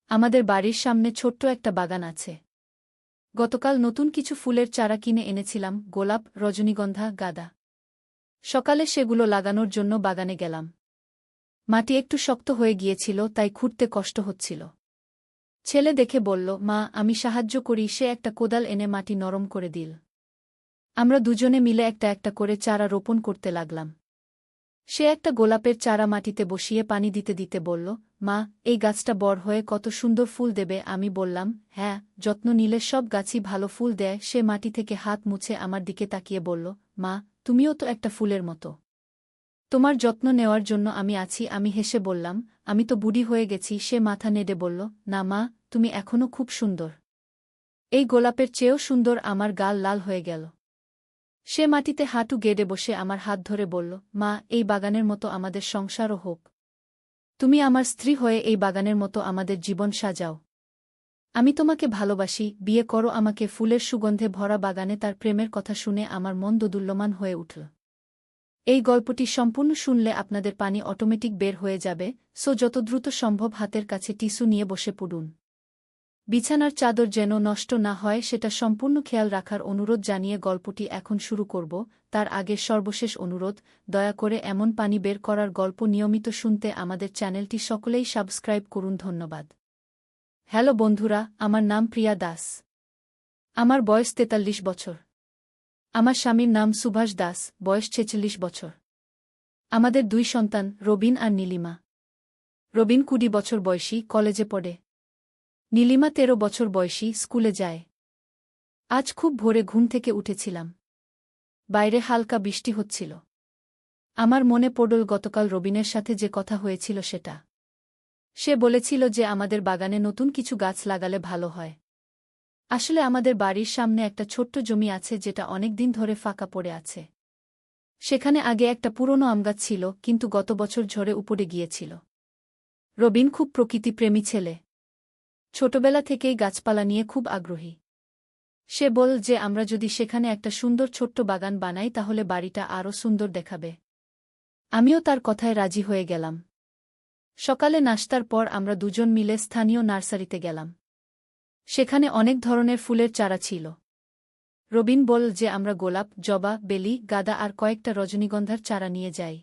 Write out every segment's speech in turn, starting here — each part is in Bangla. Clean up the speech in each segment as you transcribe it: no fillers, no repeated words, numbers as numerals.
আমাদের বাড়ির সামনে ছোট্ট একটা বাগান আছে। গতকাল নতুন কিছু ফুলের চারা কিনে এনেছিলাম, গোলাপ, রজনীগন্ধা, গাঁদা। সকালে সেগুলো লাগানোর জন্য বাগানে গেলাম। মাটি একটু শক্ত হয়ে গিয়েছিল, তাই খুঁড়তে কষ্ট হচ্ছিল। ছেলে দেখে বলল, মা, আমি সাহায্য করি। সে একটা কোদাল এনে মাটি নরম করে দিল। আমরা দুজনে মিলে একটা একটা করে চারা রোপণ করতে লাগলাম। সে একটা গোলাপের চারা মাটিতে বসিয়ে পানি দিতে দিতে বলল, মা, এই গাছটা বড় হয়ে কত সুন্দর ফুল দেবে। আমি বললাম, হ্যাঁ, যত্ন নিলে সব গাছই ভালো ফুল দেয়। সে মাটি থেকে হাত মুছে আমার দিকে তাকিয়ে বলল, মা, তুমিও তো একটা ফুলের মতো। তোমার যত্ন নেওয়ার জন্য আমি আছি। আমি হেসে বললাম, আমি তো বুড়ি হয়ে গেছি। সে মাথা নেড়ে বলল, না মা, তুমি এখনও খুব সুন্দর। এই গোলাপের চেয়েও সুন্দর। আমার গাল লাল হয়ে গেল। সে মাটিতে হাঁটু গেড়ে বসে আমার হাত ধরে বলল, মা, এই বাগানের মতো আমাদের সংসারও হোক। তুমি আমার স্ত্রী হয়ে এই বাগানের মতো আমাদের জীবন সাজাও। আমি তোমাকে ভালোবাসি, বিয়ে করো আমাকে। ফুলের সুগন্ধে ভরা বাগানে তার প্রেমের কথা শুনে আমার মন দোদুল্যমান হয়ে উঠল। এই গল্পটি সম্পূর্ণ শুনলে আপনাদের পানি অটোমেটিক বের হয়ে যাবে, সো যত দ্রুত সম্ভব হাতের কাছে টিস্যু নিয়ে বসে পড়ুন। বিছানার চাদর যেন নষ্ট না হয় সেটা সম্পূর্ণ খেয়াল রাখার অনুরোধ জানিয়ে গল্পটি এখন শুরু করব। তার আগে সর্বশেষ অনুরোধ, দয়া করে এমন পানি বের করার গল্প নিয়মিত শুনতে আমাদের চ্যানেলটি সকলেই সাবস্ক্রাইব করুন। ধন্যবাদ। হ্যালো বন্ধুরা, আমার নাম প্রিয়া দাস। আমার বয়স ৪৩ বছর। আমার স্বামীর নাম সুভাষ দাস, বয়স ৪৬ বছর। আমাদের ২ সন্তান, রবিন আর নীলিমা। রবিন ২০ বছর বয়সী, কলেজে পড়ে। নীলিমা ১৩ বছর বয়সী, স্কুলে যায়। আজ খুব ভোরে ঘুম থেকে উঠেছিলাম। বাইরে হালকা বৃষ্টি হচ্ছিল। আমার মনে পড়ল গতকাল রবিনের সাথে যে কথা হয়েছিল সেটা। সে বলেছিল যে আমাদের বাগানে নতুন কিছু গাছ লাগালে ভালো হয়। আসলে আমাদের বাড়ির সামনে একটা ছোট্ট জমি আছে যেটা অনেক দিন ধরে ফাঁকা পড়ে আছে। সেখানে আগে একটা পুরনো আমগাছ ছিল, কিন্তু গত বছর ঝড়ে উপড়ে গিয়েছিল। রবিন খুব প্রকৃতিপ্রেমী ছেলে। ছোটবেলা থেকেই গাছপালা নিয়ে খুব আগ্রহী। সে বল যে আমরা যদি সেখানে একটা সুন্দর ছোট্ট বাগান বানাই তাহলে বাড়িটা আরও সুন্দর দেখাবে। আমিও তার কথায় রাজি হয়ে গেলাম। সকালে নাশতার পর আমরা দুজন মিলে স্থানীয় নার্সারিতে গেলাম। সেখানে অনেক ধরনের ফুলের চারা ছিল। রবিন বল যে আমরা গোলাপ, জবা, বেলি, গাঁদা আর কয়েকটা রজনীগন্ধার চারা নিয়ে যাই।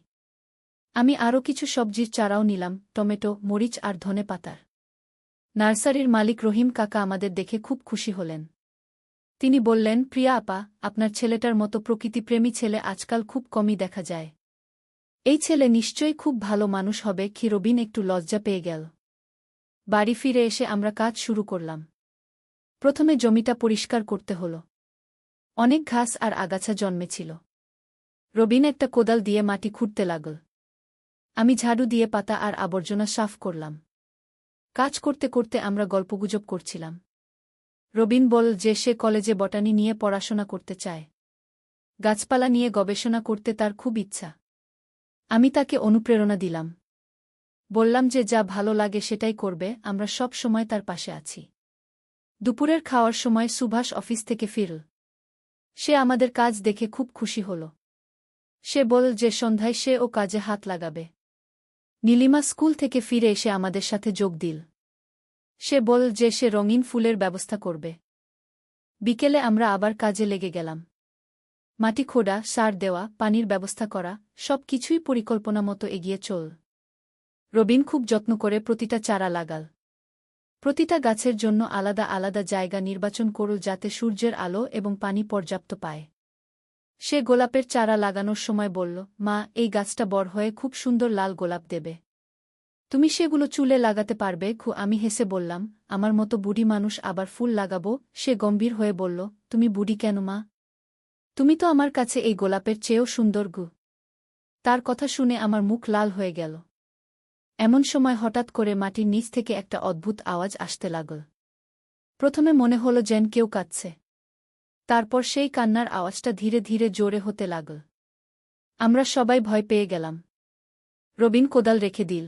আমি আরও কিছু সবজির চারাও নিলাম, টমেটো, মরিচ আর ধনেপাতার। নার্সারির মালিক রহিম কাকা আমাদের দেখে খুব খুশি হলেন। তিনি বললেন, প্রিয়া আপা, আপনার ছেলেটার মতো প্রকৃতিপ্রেমী ছেলে আজকাল খুব কমই দেখা যায়। এই ছেলে নিশ্চয়ই খুব ভালো মানুষ হবে। রবিন একটু লজ্জা পেয়ে গেল। বাড়ি ফিরে এসে আমরা কাজ শুরু করলাম। প্রথমে জমিটা পরিষ্কার করতে হলো। অনেক ঘাস আর আগাছা জন্মেছিল। রবিন একটা কোদাল দিয়ে মাটি খুঁড়তে লাগল। আমি ঝাড়ু দিয়ে পাতা আর আবর্জনা সাফ করলাম। কাজ করতে করতে আমরা গল্পগুজব করছিলাম। রবিন বল যে সে কলেজে বটানি নিয়ে পড়াশোনা করতে চায়। গাছপালা নিয়ে গবেষণা করতে তার খুব ইচ্ছা। আমি তাকে অনুপ্রেরণা দিলাম। বললাম যে যা ভালো লাগে সেটাই করবে, আমরা সব সময় তার পাশে আছি। দুপুরের খাওয়ার সময় সুভাষ অফিস থেকে ফিরল। সে আমাদের কাজ দেখে খুব খুশি হল। সে বল যে সন্ধ্যায় সে ও কাজে হাত লাগাবে। নীলিমা স্কুল থেকে ফিরে এসে আমাদের সাথে যোগ দিল। সে বল যে সে রঙিন ফুলের ব্যবস্থা করবে। বিকেলে আমরা আবার কাজে লেগে গেলাম। মাটি খোঁড়া, সার দেওয়া, পানির ব্যবস্থা করা, সব কিছুই পরিকল্পনা মতো এগিয়ে চল। রবিন খুব যত্ন করে প্রতিটা চারা লাগাল। প্রতিটা গাছের জন্য আলাদা আলাদা জায়গা নির্বাচন করল যাতে সূর্যের আলো এবং পানি পর্যাপ্ত পায়। সে গোলাপের চারা লাগানোর সময় বলল, মা, এই গাছটা বড় হয়ে খুব সুন্দর লাল গোলাপ দেবে। তুমি সেগুলো চুলে লাগাতে পারবে। আমি হেসে বললাম, আমার মতো বুড়ি মানুষ আবার ফুল লাগাবো? সে গম্ভীর হয়ে বলল, তুমি বুড়ি কেন মা? তুমি তো আমার কাছে এই গোলাপের চেয়েও সুন্দর গু। তার কথা শুনে আমার মুখ লাল হয়ে গেল। এমন সময় হঠাৎ করে মাটির নিচ থেকে একটা অদ্ভুত আওয়াজ আসতে লাগল। প্রথমে মনে হলো যেন কেউ কাঁদছে। তারপর সেই কান্নার আওয়াজটা ধীরে ধীরে জোরে হতে লাগল। আমরা সবাই ভয় পেয়ে গেলাম। রবিন কোদাল রেখে দিল।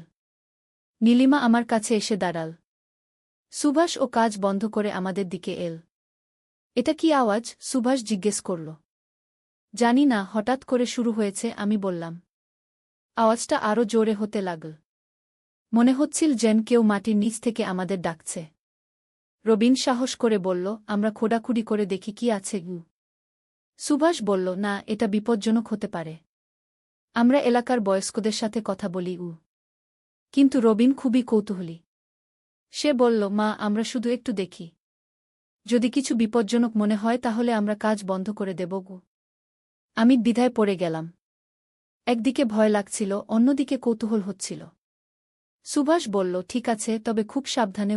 নীলিমা আমার কাছে এসে দাঁড়াল। সুভাষ ও কাজ বন্ধ করে আমাদের দিকে এল। এটা কি আওয়াজ? সুভাষ জিজ্ঞেস করল। জানি না, হঠাৎ করে শুরু হয়েছে, আমি বললাম। আওয়াজটা আরও জোরে হতে লাগল। মনে হচ্ছিল যেন কেউ মাটির নিচ থেকে আমাদের ডাকছে। রবিন সাহস করে বলল, আমরা খোঁড়াখুড়ি করে দেখি কি আছে গু। সুভাষ বলল, না, এটা বিপজ্জনক হতে পারে। আমরা এলাকার বয়স্কদের সাথে কথা বলি। কিন্তু রবিন খুবই কৌতূহলী। সে বলল, মা, আমরা শুধু একটু দেখি। যদি কিছু বিপজ্জনক মনে হয় তাহলে আমরা কাজ বন্ধ করে দেব গু। আমি দ্বিধায় পড়ে গেলাম। একদিকে ভয় লাগছিল, অন্যদিকে কৌতূহল হচ্ছিল। সুভাষ বলল, ঠিক আছে, তবে খুব সাবধানে।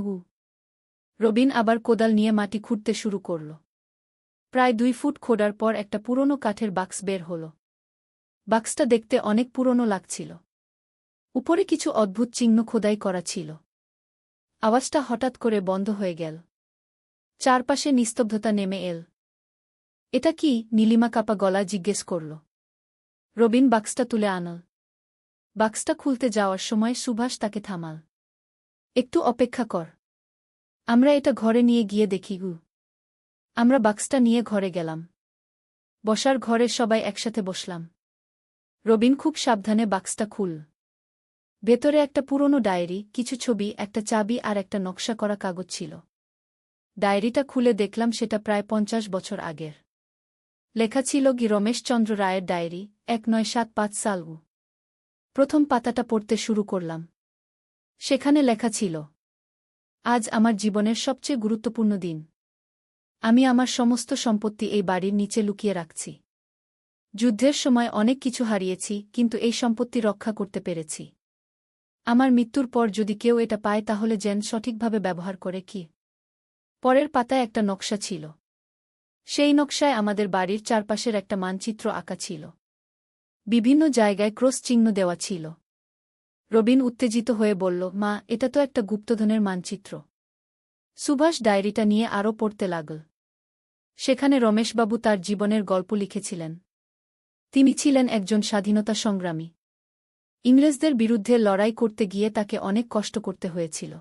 রবিন আবার কোদাল নিয়ে মাটি খুঁড়তে শুরু করল। প্রায় 2 ফুট খোঁড়ার পর একটা পুরনো কাঠের বাক্স বের হল। বাক্সটা দেখতে অনেক পুরনো লাগছিল। উপরে কিছু অদ্ভুত চিহ্ন খোদাই করা ছিল। আওয়াজটা হঠাৎ করে বন্ধ হয়ে গেল। চারপাশে নিস্তব্ধতা নেমে এল। এটা কি? নীলিমা কাপা গলা জিজ্ঞেস করল। রবিন বাক্সটা তুলে আনল। বাক্সটা খুলতে যাওয়ার সময় সুভাষ তাকে থামাল। একটু অপেক্ষা কর, আমরা এটা ঘরে নিয়ে গিয়ে দেখি। আমরা বাক্সটা নিয়ে ঘরে গেলাম। বসার ঘরে সবাই একসাথে বসলাম। রবিন খুব সাবধানে বাক্সটা খুল। ভেতরে একটা পুরনো ডায়েরি, কিছু ছবি, একটা চাবি আর একটা নকশা করা কাগজ ছিল। ডায়েরিটা খুলে দেখলাম সেটা প্রায় 50 বছর আগের। লেখা ছিল রমেশচন্দ্র রায়ের ডায়েরি, 1975 সাল। প্রথম পাতাটা পড়তে শুরু করলাম। সেখানে লেখা ছিল, আজ আমার জীবনের সবচেয়ে গুরুত্বপূর্ণ দিন। আমি আমার সমস্ত সম্পত্তি এই বাড়ির নিচে লুকিয়ে রাখছি। যুদ্ধের সময় অনেক কিছু হারিয়েছি, কিন্তু এই সম্পত্তি রক্ষা করতে পেরেছি। আমার মৃত্যুর পর যদি কেউ এটা পায় তাহলে যেন সঠিকভাবে ব্যবহার করে। কি? পরের পাতায় একটা নকশা ছিল। সেই নকশায় আমাদের বাড়ির চারপাশের একটা মানচিত্র আঁকা ছিল। বিভিন্ন জায়গায় ক্রস চিহ্ন দেওয়া ছিল। রবিন উত্তেজিত হয়ে বলল, মা, এটা তো একটা গুপ্তধনের মানচিত্র। সুভাষ ডায়েরিটা নিয়ে আরও পড়তে লাগল। সেখানে রমেশবাবু তার জীবনের গল্প লিখেছিলেন। তিনি ছিলেন একজন স্বাধীনতা সংগ্রামী। ইংরেজদের বিরুদ্ধে লড়াই করতে গিয়ে তাকে অনেক কষ্ট করতে হয়েছিল।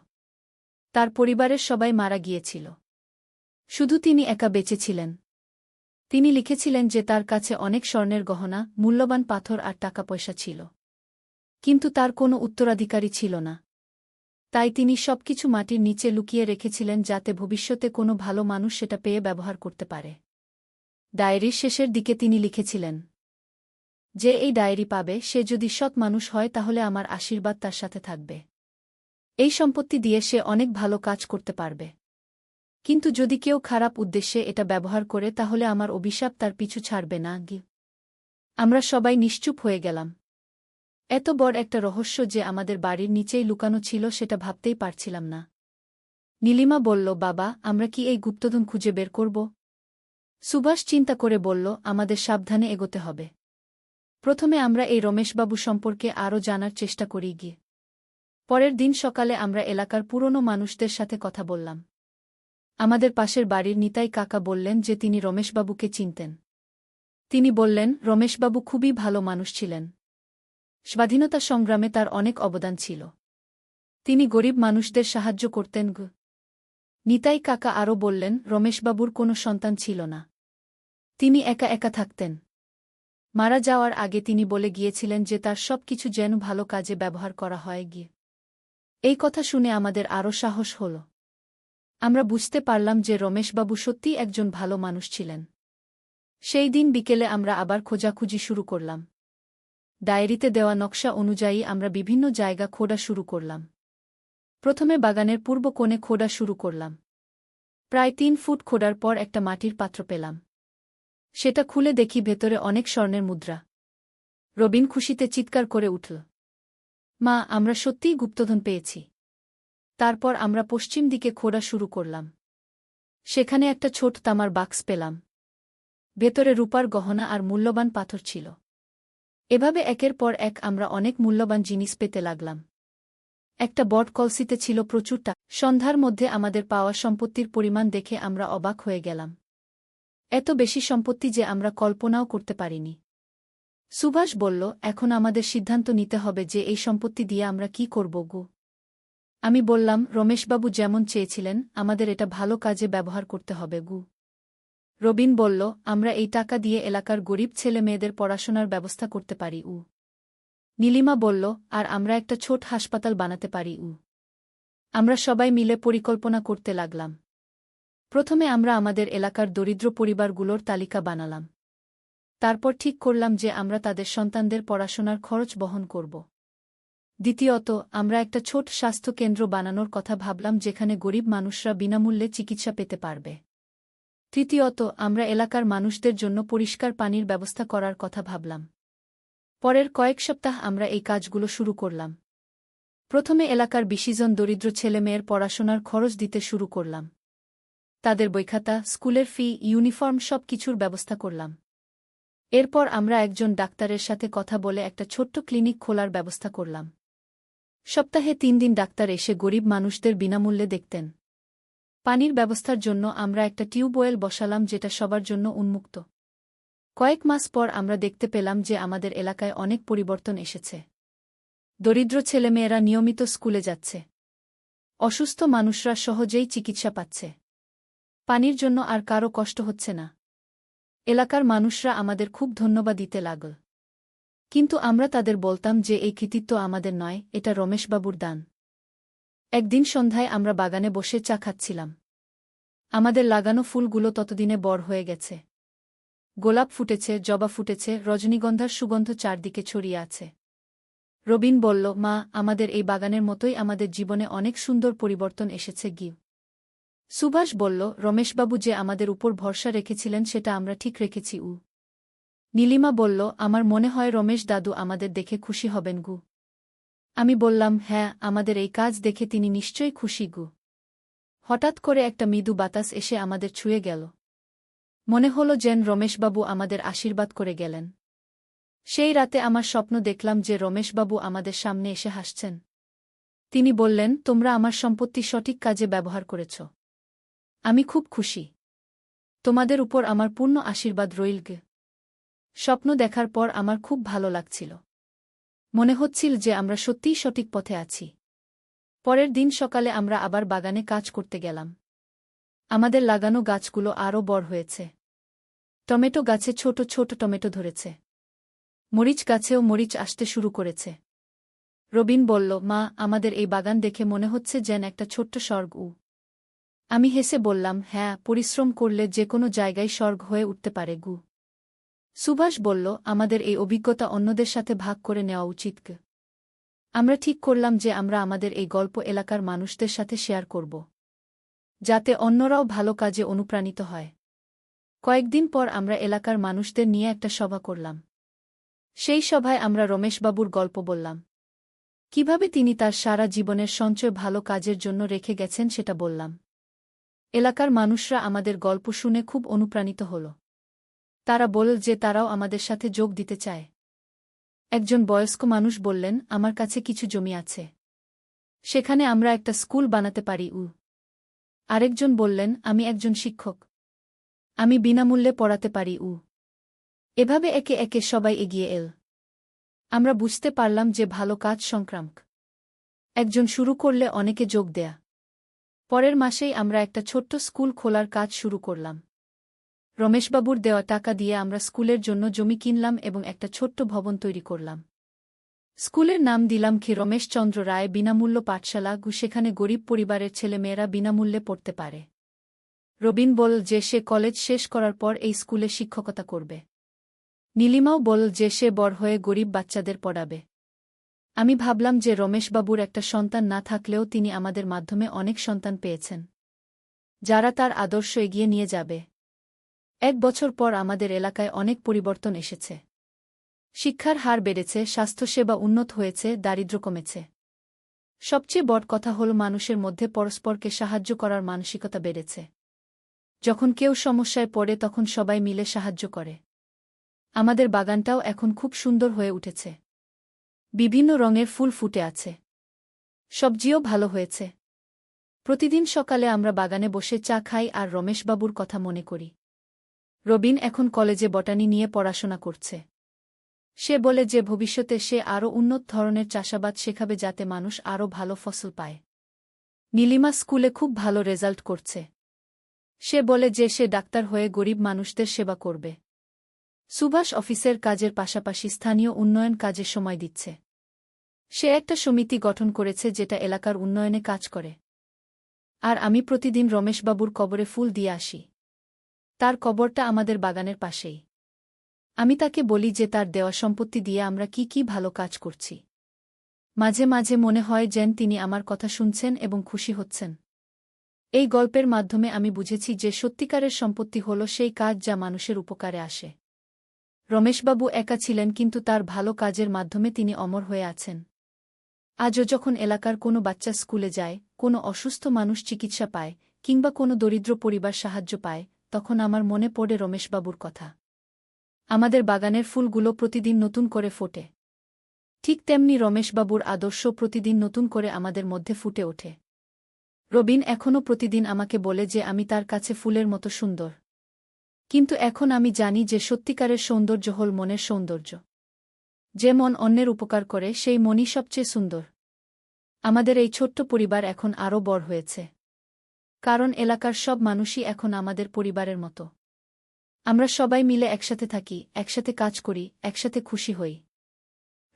তার পরিবারের সবাই মারা গিয়েছিল। শুধু তিনি একা বেঁচে ছিলেন। তিনি লিখেছিলেন যে তার কাছে অনেক স্বর্ণের গহনা, মূল্যবান পাথর আর টাকা পয়সা ছিল। কিন্তু তার কোনো উত্তরাধিকারী ছিল না। তাই তিনি সবকিছু মাটির নিচে লুকিয়ে রেখেছিলেন যাতে ভবিষ্যতে কোনো ভালো মানুষ সেটা পেয়ে ব্যবহার করতে পারে। ডায়েরির শেষের দিকে তিনি লিখেছিলেন, যে এই ডায়েরি পাবে সে যদি সৎ মানুষ হয় তাহলে আমার আশীর্বাদ তার সাথে থাকবে। এই সম্পত্তি দিয়ে সে অনেক ভালো কাজ করতে পারবে। কিন্তু যদি কেউ খারাপ উদ্দেশ্যে এটা ব্যবহার করে তাহলে আমার অভিশাপ তার পিছু ছাড়বে না। আমরা সবাই নিশ্চুপ হয়ে গেলাম। এত বড় একটা রহস্য যে আমাদের বাড়ির নিচেই লুকানো ছিল সেটা ভাবতেই পারছিলাম না। নীলিমা বলল, বাবা, আমরা কি এই গুপ্তধন খুঁজে বের করব? সুভাষ চিন্তা করে বলল, আমাদের সাবধানে এগোতে হবে। প্রথমে আমরা এই রমেশবাবু সম্পর্কে আরও জানার চেষ্টা করি। পরের দিন সকালে আমরা এলাকার পুরনো মানুষদের সাথে কথা বললাম। আমাদের পাশের বাড়ির নিতাই কাকা বললেন যে তিনি রমেশবাবুকে চিনতেন। তিনি বললেন, রমেশবাবু খুবই ভালো মানুষ ছিলেন। স্বাধীনতা সংগ্রামে তার অনেক অবদান ছিল। তিনি গরিব মানুষদের সাহায্য করতেন। নিতাই কাকা আরও বললেন, রমেশবাবুর কোনো সন্তান ছিল না। তিনি একা একা থাকতেন। মারা যাওয়ার আগে তিনি বলে গিয়েছিলেন যে তার সব কিছু যেন ভালো কাজে ব্যবহার করা হয়। এই কথা শুনে আমাদের আরও সাহস হল। আমরা বুঝতে পারলাম যে রমেশবাবু সত্যিই একজন ভালো মানুষ ছিলেন। সেই দিন বিকেলে আমরা আবার খোঁজাখুঁজি শুরু করলাম। ডায়েরিতে দেওয়া নকশা অনুযায়ী আমরা বিভিন্ন জায়গা খোঁড়া শুরু করলাম। প্রথমে বাগানের পূর্ব কোণে খোঁড়া শুরু করলাম। প্রায় 3 ফুট খোঁড়ার পর একটা মাটির পাত্র পেলাম। সেটা খুলে দেখি ভেতরে অনেক স্বর্ণের মুদ্রা। রবিন খুশিতে চিৎকার করে উঠল, মা, আমরা সত্যিই গুপ্তধন পেয়েছি। তারপর আমরা পশ্চিম দিকে খোঁড়া শুরু করলাম। সেখানে একটা ছোট তামার বাক্স পেলাম। ভেতরে রূপার গহনা আর মূল্যবান পাথর ছিল। এভাবে একের পর এক আমরা অনেক মূল্যবান জিনিস পেতে লাগলাম। একটা বট কলসিতে ছিল প্রচুর টাকা। সন্ধ্যার মধ্যে আমাদের পাওয়া সম্পত্তির পরিমাণ দেখে আমরা অবাক হয়ে গেলাম। এত বেশি সম্পত্তি যে আমরা কল্পনাও করতে পারিনি। সুভাষ বলল, এখন আমাদের সিদ্ধান্ত নিতে হবে যে এই সম্পত্তি দিয়ে আমরা কি করব। আমি বললাম, রমেশবাবু যেমন চেয়েছিলেন আমাদের এটা ভালো কাজে ব্যবহার করতে হবে। রবিন বলল, আমরা এই টাকা দিয়ে এলাকার গরিব ছেলে মেয়েদের পড়াশোনার ব্যবস্থা করতে পারি। নীলিমা বলল, আর আমরা একটা ছোট হাসপাতাল বানাতে পারি। আমরা সবাই মিলে পরিকল্পনা করতে লাগলাম। প্রথমে আমরা আমাদের এলাকার দরিদ্র পরিবারগুলোর তালিকা বানালাম। তারপর ঠিক করলাম যে আমরা তাদের সন্তানদের পড়াশোনার খরচ বহন করব। দ্বিতীয়ত, আমরা একটা ছোট স্বাস্থ্য কেন্দ্র বানানোর কথা ভাবলাম যেখানে গরিব মানুষরা বিনামূল্যে চিকিৎসা পেতে পারবে। তৃতীয়ত, আমরা এলাকার মানুষদের জন্য পরিষ্কার পানির ব্যবস্থা করার কথা ভাবলাম। পরের কয়েক সপ্তাহ আমরা এই কাজগুলো শুরু করলাম। প্রথমে এলাকার ২০ জন দরিদ্র ছেলেমেয়ের পড়াশোনার খরচ দিতে শুরু করলাম। তাদের বইখাতা, স্কুলের ফি, ইউনিফর্ম সব কিছুর ব্যবস্থা করলাম। এরপর আমরা একজন ডাক্তারের সাথে কথা বলে একটা ছোট্ট ক্লিনিক খোলার ব্যবস্থা করলাম। সপ্তাহে ৩ দিন ডাক্তার এসে গরিব মানুষদের বিনামূল্যে দেখতেন। পানির ব্যবস্থার জন্য আমরা একটা টিউবওয়েল বসালাম যেটা সবার জন্য উন্মুক্ত। কয়েক মাস পর আমরা দেখতে পেলাম যে আমাদের এলাকায় অনেক পরিবর্তন এসেছে। দরিদ্র ছেলেমেয়েরা নিয়মিত স্কুলে যাচ্ছে। অসুস্থ মানুষরা সহজেই চিকিৎসা পাচ্ছে। পানির জন্য আর কারও কষ্ট হচ্ছে না। এলাকার মানুষরা আমাদের খুব ধন্যবাদ দিতে লাগল। কিন্তু আমরা তাদের বলতাম যে এই কৃতিত্ব আমাদের নয়, এটা রমেশবাবুর দান। একদিন সন্ধ্যায় আমরা বাগানে বসে চা খাচ্ছিলাম। আমাদের লাগানো ফুলগুলো ততদিনে বড় হয়ে গেছে। গোলাপ ফুটেছে, জবা ফুটেছে, রজনীগন্ধার সুগন্ধ চারদিকে ছড়িয়ে আছে। রবিন বলল, মা, আমাদের এই বাগানের মতোই আমাদের জীবনে অনেক সুন্দর পরিবর্তন এসেছে। সুভাষ বলল, রমেশবাবু যে আমাদের উপর ভরসা রেখেছিলেন সেটা আমরা ঠিক রেখেছি। নীলিমা বলল, আমার মনে হয় রমেশ দাদু আমাদের দেখে খুশি হবেন। আমি বললাম, হ্যাঁ, আমাদের এই কাজ দেখে তিনি নিশ্চয়ই খুশি। হঠাৎ করে একটা মৃদু বাতাস এসে আমাদের ছুঁয়ে গেল। মনে হল যেন রমেশবাবু আমাদের আশীর্বাদ করে গেলেন। সেই রাতে আমার স্বপ্ন দেখলাম যে রমেশবাবু আমাদের সামনে এসে হাসছেন। তিনি বললেন, তোমরা আমার সম্পত্তি সঠিক কাজে ব্যবহার করেছ। আমি খুব খুশি। তোমাদের উপর আমার পূর্ণ আশীর্বাদ রইল। স্বপ্ন দেখার পর আমার খুব ভালো লাগছিল। মনে হচ্ছিল যে আমরা সত্যিই সঠিক পথে আছি। পরের দিন সকালে আমরা আবার বাগানে কাজ করতে গেলাম। আমাদের লাগানো গাছগুলো আরও বড় হয়েছে। টমেটো গাছে ছোট ছোট টমেটো ধরেছে। মরিচ গাছেও মরিচ আসতে শুরু করেছে। রবিন বলল, মা, আমাদের এই বাগান দেখে মনে হচ্ছে যেন একটা ছোট্ট স্বর্গ। আমি হেসে বললাম, হ্যাঁ, পরিশ্রম করলে যে কোনো জায়গায় স্বর্গ হয়ে উঠতে পারে। সুভাষ বলল, আমাদের এই অভিজ্ঞতা অন্যদের সাথে ভাগ করে নেওয়া উচিত। আমরা ঠিক করলাম যে আমরা আমাদের এই গল্প এলাকার মানুষদের সাথে শেয়ার করব, যাতে অন্যরাও ভালো কাজে অনুপ্রাণিত হয়। কয়েকদিন পর আমরা এলাকার মানুষদের নিয়ে একটা সভা করলাম। সেই সভায় আমরা রমেশবাবুর গল্প বললাম। কিভাবে তিনি তার সারা জীবনের সঞ্চয় ভালো কাজের জন্য রেখে গেছেন সেটা বললাম। এলাকার মানুষরা আমাদের গল্প শুনে খুব অনুপ্রাণিত হল। তারা বলল যে তারাও আমাদের সাথে যোগ দিতে চায়। একজন বয়স্ক মানুষ বললেন, আমার কাছে কিছু জমি আছে। সেখানে আমরা একটা স্কুল বানাতে পারি। আরেকজন বললেন, আমি একজন শিক্ষক। আমি বিনামূল্যে পড়াতে পারি। এভাবে একে একে সবাই এগিয়ে এল। আমরা বুঝতে পারলাম যে ভালো কাজ সংক্রামক। একজন শুরু করলে অনেকে যোগ দেয়া। পরের মাসেই আমরা একটা ছোট্ট স্কুল খোলার কাজ শুরু করলাম। রমেশবাবুর দেওয়া টাকা দিয়ে আমরা স্কুলের জন্য জমি কিনলাম এবং একটা ছোট্ট ভবন তৈরি করলাম। স্কুলের নাম দিলাম রমেশচন্দ্র রায় বিনামূল্য পাঠশালা। সেখানে গরিব পরিবারের ছেলেমেয়েরা বিনামূল্যে পড়তে পারে। রবিন বলল যে সে কলেজ শেষ করার পর এই স্কুলে শিক্ষকতা করবে। নীলিমাও বলল যে সে বড় হয়ে গরিব বাচ্চাদের পড়াবে। আমি ভাবলাম যে রমেশবাবুর একটা সন্তান না থাকলেও তিনি আমাদের মাধ্যমে অনেক সন্তান পেয়েছেন, যারা তার আদর্শ এগিয়ে নিয়ে যাবে। 1 বছর পর আমাদের এলাকায় অনেক পরিবর্তন এসেছে। শিক্ষার হার বেড়েছে, স্বাস্থ্যসেবা উন্নত হয়েছে, দারিদ্র্য কমেছে। সবচেয়ে বড় কথা হল মানুষের মধ্যে পরস্পরকে সাহায্য করার মানসিকতা বেড়েছে। যখন কেউ সমস্যায় পড়ে তখন সবাই মিলে সাহায্য করে। আমাদের বাগানটাও এখন খুব সুন্দর হয়ে উঠেছে। বিভিন্ন রঙের ফুল ফুটে আছে। সবজিও ভালো হয়েছে। প্রতিদিন সকালে আমরা বাগানে বসে চা খাই আর রমেশবাবুর কথা মনে করি। রবিন এখন কলেজে বটানি নিয়ে পড়াশোনা করছে। সে বলে যে ভবিষ্যতে সে আরও উন্নত ধরনের চাষাবাদ শেখাবে যাতে মানুষ আরও ভালো ফসল পায়। নীলিমা স্কুলে খুব ভালো রেজাল্ট করছে। সে বলে যে সে ডাক্তার হয়ে গরিব মানুষদের সেবা করবে। সুভাষ অফিসের কাজের পাশাপাশি স্থানীয় উন্নয়ন কাজে সময় দিচ্ছে। সে একটা সমিতি গঠন করেছে যেটা এলাকার উন্নয়নে কাজ করে। আর আমি প্রতিদিন রমেশবাবুর কবরে ফুল দিয়ে আসি। তার কবরটা আমাদের বাগানের পাশেই। আমি তাকে বলি যে তার দেওয়া সম্পত্তি দিয়ে আমরা কি কি ভালো কাজ করছি। মাঝে মাঝে মনে হয় যেন তিনি আমার কথা শুনছেন এবং খুশি হচ্ছেন। এই গল্পের মাধ্যমে আমি বুঝেছি যে সত্যিকারের সম্পত্তি হল সেই কাজ যা মানুষের উপকারে আসে। রমেশবাবু একা ছিলেন, কিন্তু তার ভালো কাজের মাধ্যমে তিনি অমর হয়ে আছেন। আজও যখন এলাকার কোনো বাচ্চা স্কুলে যায়, কোনো অসুস্থ মানুষ চিকিৎসা পায়, কিংবা কোনো দরিদ্র পরিবার সাহায্য পায়, তখন আমার মনে পড়ে রমেশবাবুর কথা। আমাদের বাগানের ফুলগুলো প্রতিদিন নতুন করে ফোটে। ঠিক তেমনি রমেশবাবুর আদর্শ প্রতিদিন নতুন করে আমাদের মধ্যে ফুটে ওঠে। রবিন এখনও প্রতিদিন আমাকে বলে যে আমি তার কাছে ফুলের মতো সুন্দর। কিন্তু এখন আমি জানি যে সত্যিকারের সৌন্দর্য হল মনের সৌন্দর্য। যে মন অন্যের উপকার করে সেই মনই সবচেয়ে সুন্দর। আমাদের এই ছোট্ট পরিবার এখন আরও বড় হয়েছে। কারণ এলাকার সব মানুষই এখন আমাদের পরিবারের মতো। আমরা সবাই মিলে একসাথে থাকি, একসাথে কাজ করি, একসাথে খুশি হই।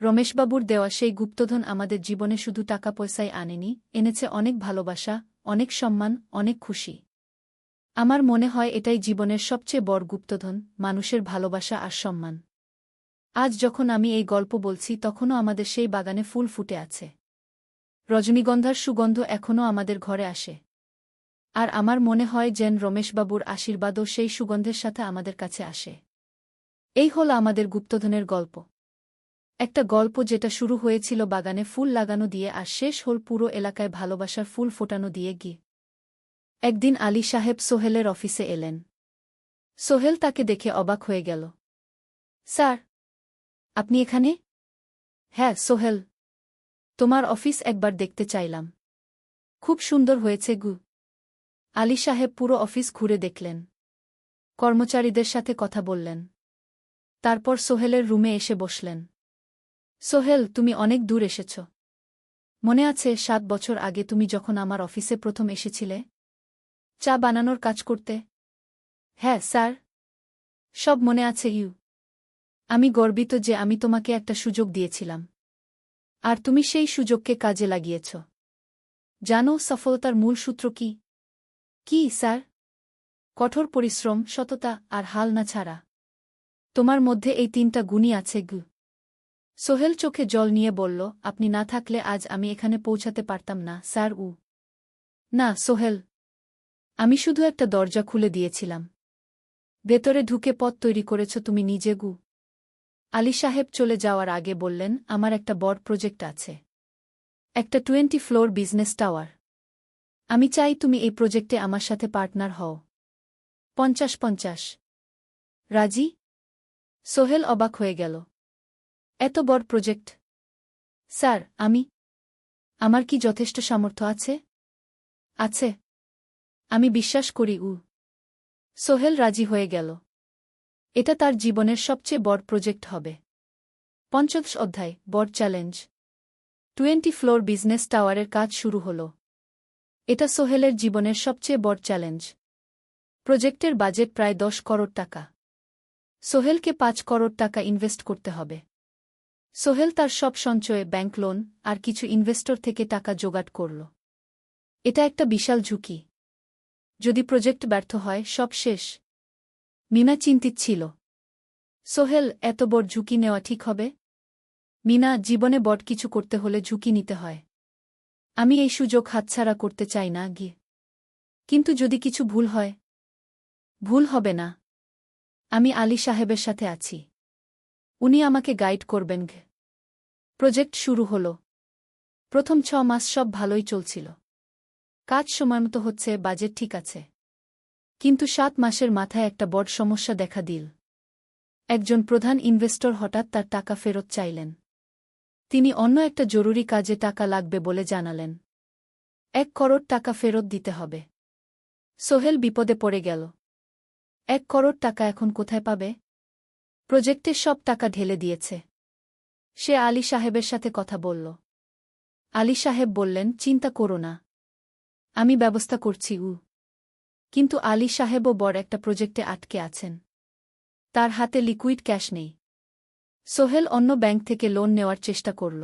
রমেশবাবুর দেওয়া সেই গুপ্তধন আমাদের জীবনে শুধু টাকা পয়সাই আনেনি, এনেছে অনেক ভালোবাসা, অনেক সম্মান, অনেক খুশি। আমার মনে হয় এটাই জীবনের সবচেয়ে বড় গুপ্তধন, মানুষের ভালোবাসা আর সম্মান। আজ যখন আমি এই গল্প বলছি তখনও আমাদের সেই বাগানে ফুল ফুটে আছে। রজনীগন্ধার সুগন্ধ এখনও আমাদের ঘরে আসে। আর আমার মনে হয় যেন রমেশবাবুর আশীর্বাদও সেই সুগন্ধের সাথে আমাদের কাছে আসে। এই হল আমাদের গুপ্তধনের গল্প। একটা গল্প যেটা শুরু হয়েছিল বাগানে ফুল লাগানো দিয়ে আর শেষ হল পুরো এলাকায় ভালোবাসার ফুল ফোটানো দিয়ে গিয়ে। একদিন আলী সাহেব সোহেলের অফিসে এলেন। সোহেল তাকে দেখে অবাক হয়ে গেল। স্যার, আপনি এখানে? হ্যাঁ সোহেল, তোমার অফিস একবার দেখতে চাইলাম। খুব সুন্দর হয়েছে গু। আলী সাহেব পুরো অফিস ঘুরে দেখলেন। কর্মচারীদের সাথে কথা বললেন। তারপর সোহেলের রুমে এসে বসলেন। সোহেল, তুমি অনেক দূর এসেছ। মনে আছে 7 বছর আগে তুমি যখন আমার অফিসে প্রথম এসেছিলে চা বানানোর কাজ করতে? হ্যাঁ স্যার, সব মনে আছে ইউ। আমি গর্বিত যে আমি তোমাকে একটা সুযোগ দিয়েছিলাম। আর তুমি সেই সুযোগকে কাজে লাগিয়েছ। জানো সফলতার মূল সূত্র কি? কি স্যার? কঠোর পরিশ্রম, সততা আর হাল না ছাড়া। তোমার মধ্যে এই 3টা গুণই আছে গু। সোহেল চোখে জল নিয়ে বলল, আপনি না থাকলে আজ আমি এখানে পৌঁছাতে পারতাম না স্যার। না সোহেল, আমি শুধু একটা দরজা খুলে দিয়েছিলাম। ভেতরে ঢুকে পথ তৈরি করেছ তুমি নিজে গু। আলী সাহেব চলে যাওয়ার আগে বললেন, আমার একটা বড় প্রজেক্ট আছে। একটা 20 ফ্লোর বিজনেস টাওয়ার। আমি চাই তুমি এই প্রজেক্টে আমার সাথে পার্টনার হও। 50-50। রাজি? সোহেল অবাক হয়ে গেল। এত বড় প্রজেক্ট? স্যার, আমার কি যথেষ্ট সামর্থ্য আছে? আছে। আমি বিশ্বাস করি সোহেল রাজি হয়ে গেল। এটা তার জীবনের সবচেয়ে বড় প্রজেক্ট হবে। 50 অধ্যায়, বড় চ্যালেঞ্জ। 20 ফ্লোর বিজনেস টাওয়ারের কাজ শুরু হল। এটা সোহেলের জীবনের সবচেয়ে বড় চ্যালেঞ্জ। প্রজেক্টের বাজেট প্রায় 10 করোড় টাকা। সোহেলকে 5 করোড় টাকা ইনভেস্ট করতে হবে। সোহেল তার সব সঞ্চয়ে, ব্যাংক লোন আর কিছু ইনভেস্টর থেকে টাকা জোগাড় করল। এটা একটা বিশাল ঝুঁকি। যদি প্রজেক্ট ব্যর্থ হয়, সব শেষ। মিনা চিন্তিত ছিল। সোহেল, এত বড় ঝুঁকি নেওয়া ঠিক হবে? মিনা, জীবনে বড় কিছু করতে হলে ঝুঁকি নিতে হয়। আমি এই সুযোগ হাতছাড়া করতে চাই না গিয়ে। কিন্তু যদি কিছু ভুল হয়? ভুল হবে না। আমি আলী সাহেবের সাথে আছি। উনি আমাকে গাইড করবেন। প্রজেক্ট শুরু হল। প্রথম 6 মাস সব ভালোই চলছিল। কাজ সময়মতো হচ্ছে, বাজেট ঠিক আছে। কিন্তু 7 মাসের মাথায় একটা বড় সমস্যা দেখা দিল। একজন প্রধান ইনভেস্টর হঠাৎ তার টাকা ফেরত চাইলেন। তিনি অন্য একটা জরুরি কাজে টাকা লাগবে বলে জানালেন। 1 করোড় টাকা ফেরত দিতে হবে। সোহেল বিপদে পড়ে গেল। 1 করোড় টাকা এখন কোথায় পাবে? প্রজেক্টে সব টাকা ঢেলে দিয়েছে। সে আলী সাহেবের সাথে কথা বলল। আলী সাহেব বললেন, চিন্তা করো না, আমি ব্যবস্থা করছি। কিন্তু আলী সাহেবও বড় একটা প্রজেক্টে আটকে আছেন। তার হাতে লিকুইড ক্যাশ নেই। সোহেল অন্য ব্যাংক থেকে লোন নেওয়ার চেষ্টা করল।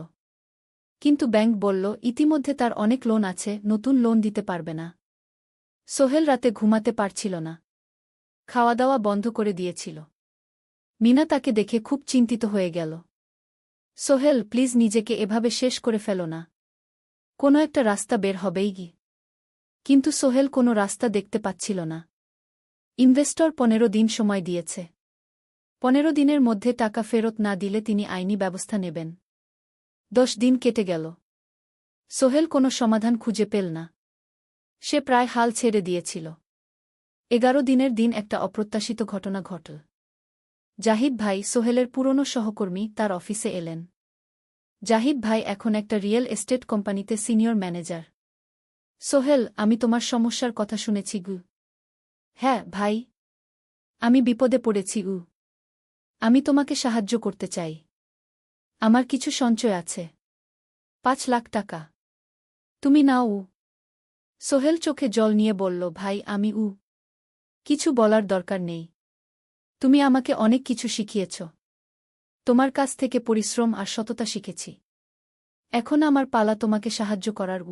কিন্তু ব্যাংক বলল ইতিমধ্যে তার অনেক লোন আছে, নতুন লোন দিতে পারবে না। সোহেল রাতে ঘুমাতে পারছিল না। খাওয়া দাওয়া বন্ধ করে দিয়েছিল। মিনা তাকে দেখে খুব চিন্তিত হয়ে গেল। সোহেল, প্লিজ নিজেকে এভাবে শেষ করে ফেলো না। কোনো একটা রাস্তা বের হবেই কি। কিন্তু সোহেল কোনো রাস্তা দেখতে পাচ্ছিল না। ইনভেস্টর 15 দিন সময় দিয়েছে। 15 দিনের মধ্যে টাকা ফেরত না দিলে তিনি আইনি ব্যবস্থা নেবেন। 10 দিন কেটে গেল। সোহেল কোনো সমাধান খুঁজে পেল না। সে প্রায় হাল ছেড়ে দিয়েছিল। 11 দিনের দিন একটা অপ্রত্যাশিত ঘটনা ঘটল। জাহিদ ভাই, সোহেলের পুরনো সহকর্মী, তার অফিসে এলেন। জাহিদ ভাই এখন একটা রিয়েল এস্টেট কোম্পানিতে সিনিয়র ম্যানেজার। সোহেল, আমি তোমার সমস্যার কথা শুনেছি গু। হ্যাঁ ভাই, আমি বিপদে পড়েছি গু। আমি তোমাকে সাহায্য করতে চাই। আমার কিছু সঞ্চয় আছে। 5 লাখ টাকা। তুমি নাও। সোহেল চোখে জল নিয়ে বলল, ভাই আমি কিছু বলার দরকার নেই। তুমি আমাকে অনেক কিছু শিখিয়েছ। তোমার কাছ থেকে পরিশ্রম আর সততা শিখেছি। এখন আমার পালা তোমাকে সাহায্য করার।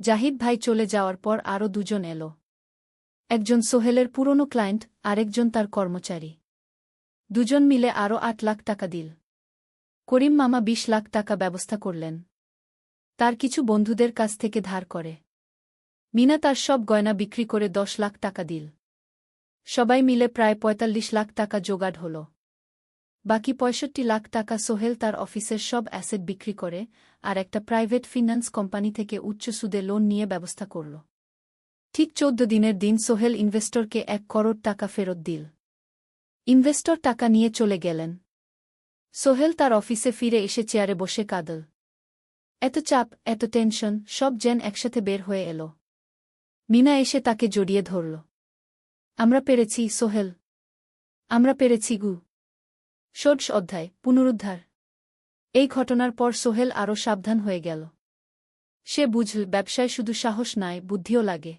জাহিদ ভাই চলে যাওয়ার পর আরও দুজন এলো। একজন সোহেলের পুরনো ক্লায়েন্ট, আরেকজন তার কর্মচারী। দুজন মিলে আরও 8 লাখ টাকা দিল। করিম মামা 20 লাখ টাকা ব্যবস্থা করলেন। তার কিছু বন্ধুদের কাছ থেকে ধার করে। মিনা তার সব গয়না বিক্রি করে 10 লাখ টাকা দিল। সবাই মিলে প্রায় 45 লাখ টাকা জোগাড় হল। বাকি 65 লাখ টাকা সোহেল তার অফিসের সব অ্যাসেট বিক্রি করে আর একটা প্রাইভেট ফিন্যান্স কোম্পানি থেকে উচ্চ সুদে লোন নিয়ে ব্যবস্থা করল। ঠিক 14 দিনের দিন সোহেল ইনভেস্টরকে 1 করোড় টাকা ফেরত দিল। ইনভেস্টর টাকা নিয়ে চলে গেলেন। সোহেল তার অফিসে ফিরে এসে চেয়ারে বসে কাঁদল। এত চাপ, এত টেনশন, সব যেন একসাথে বের হয়ে এল। মিনা এসে তাকে জড়িয়ে ধরল। আমরা পেরেছি সোহেল। আমরা পেরেছি গু। ষোড়শ অধ্যায়, পুনরুদ্ধার। এই ঘটনার পর সোহেল আরও সাবধান হয়ে গেল। সে বুঝল ব্যবসায় শুধু সাহস নয়, বুদ্ধিও লাগে।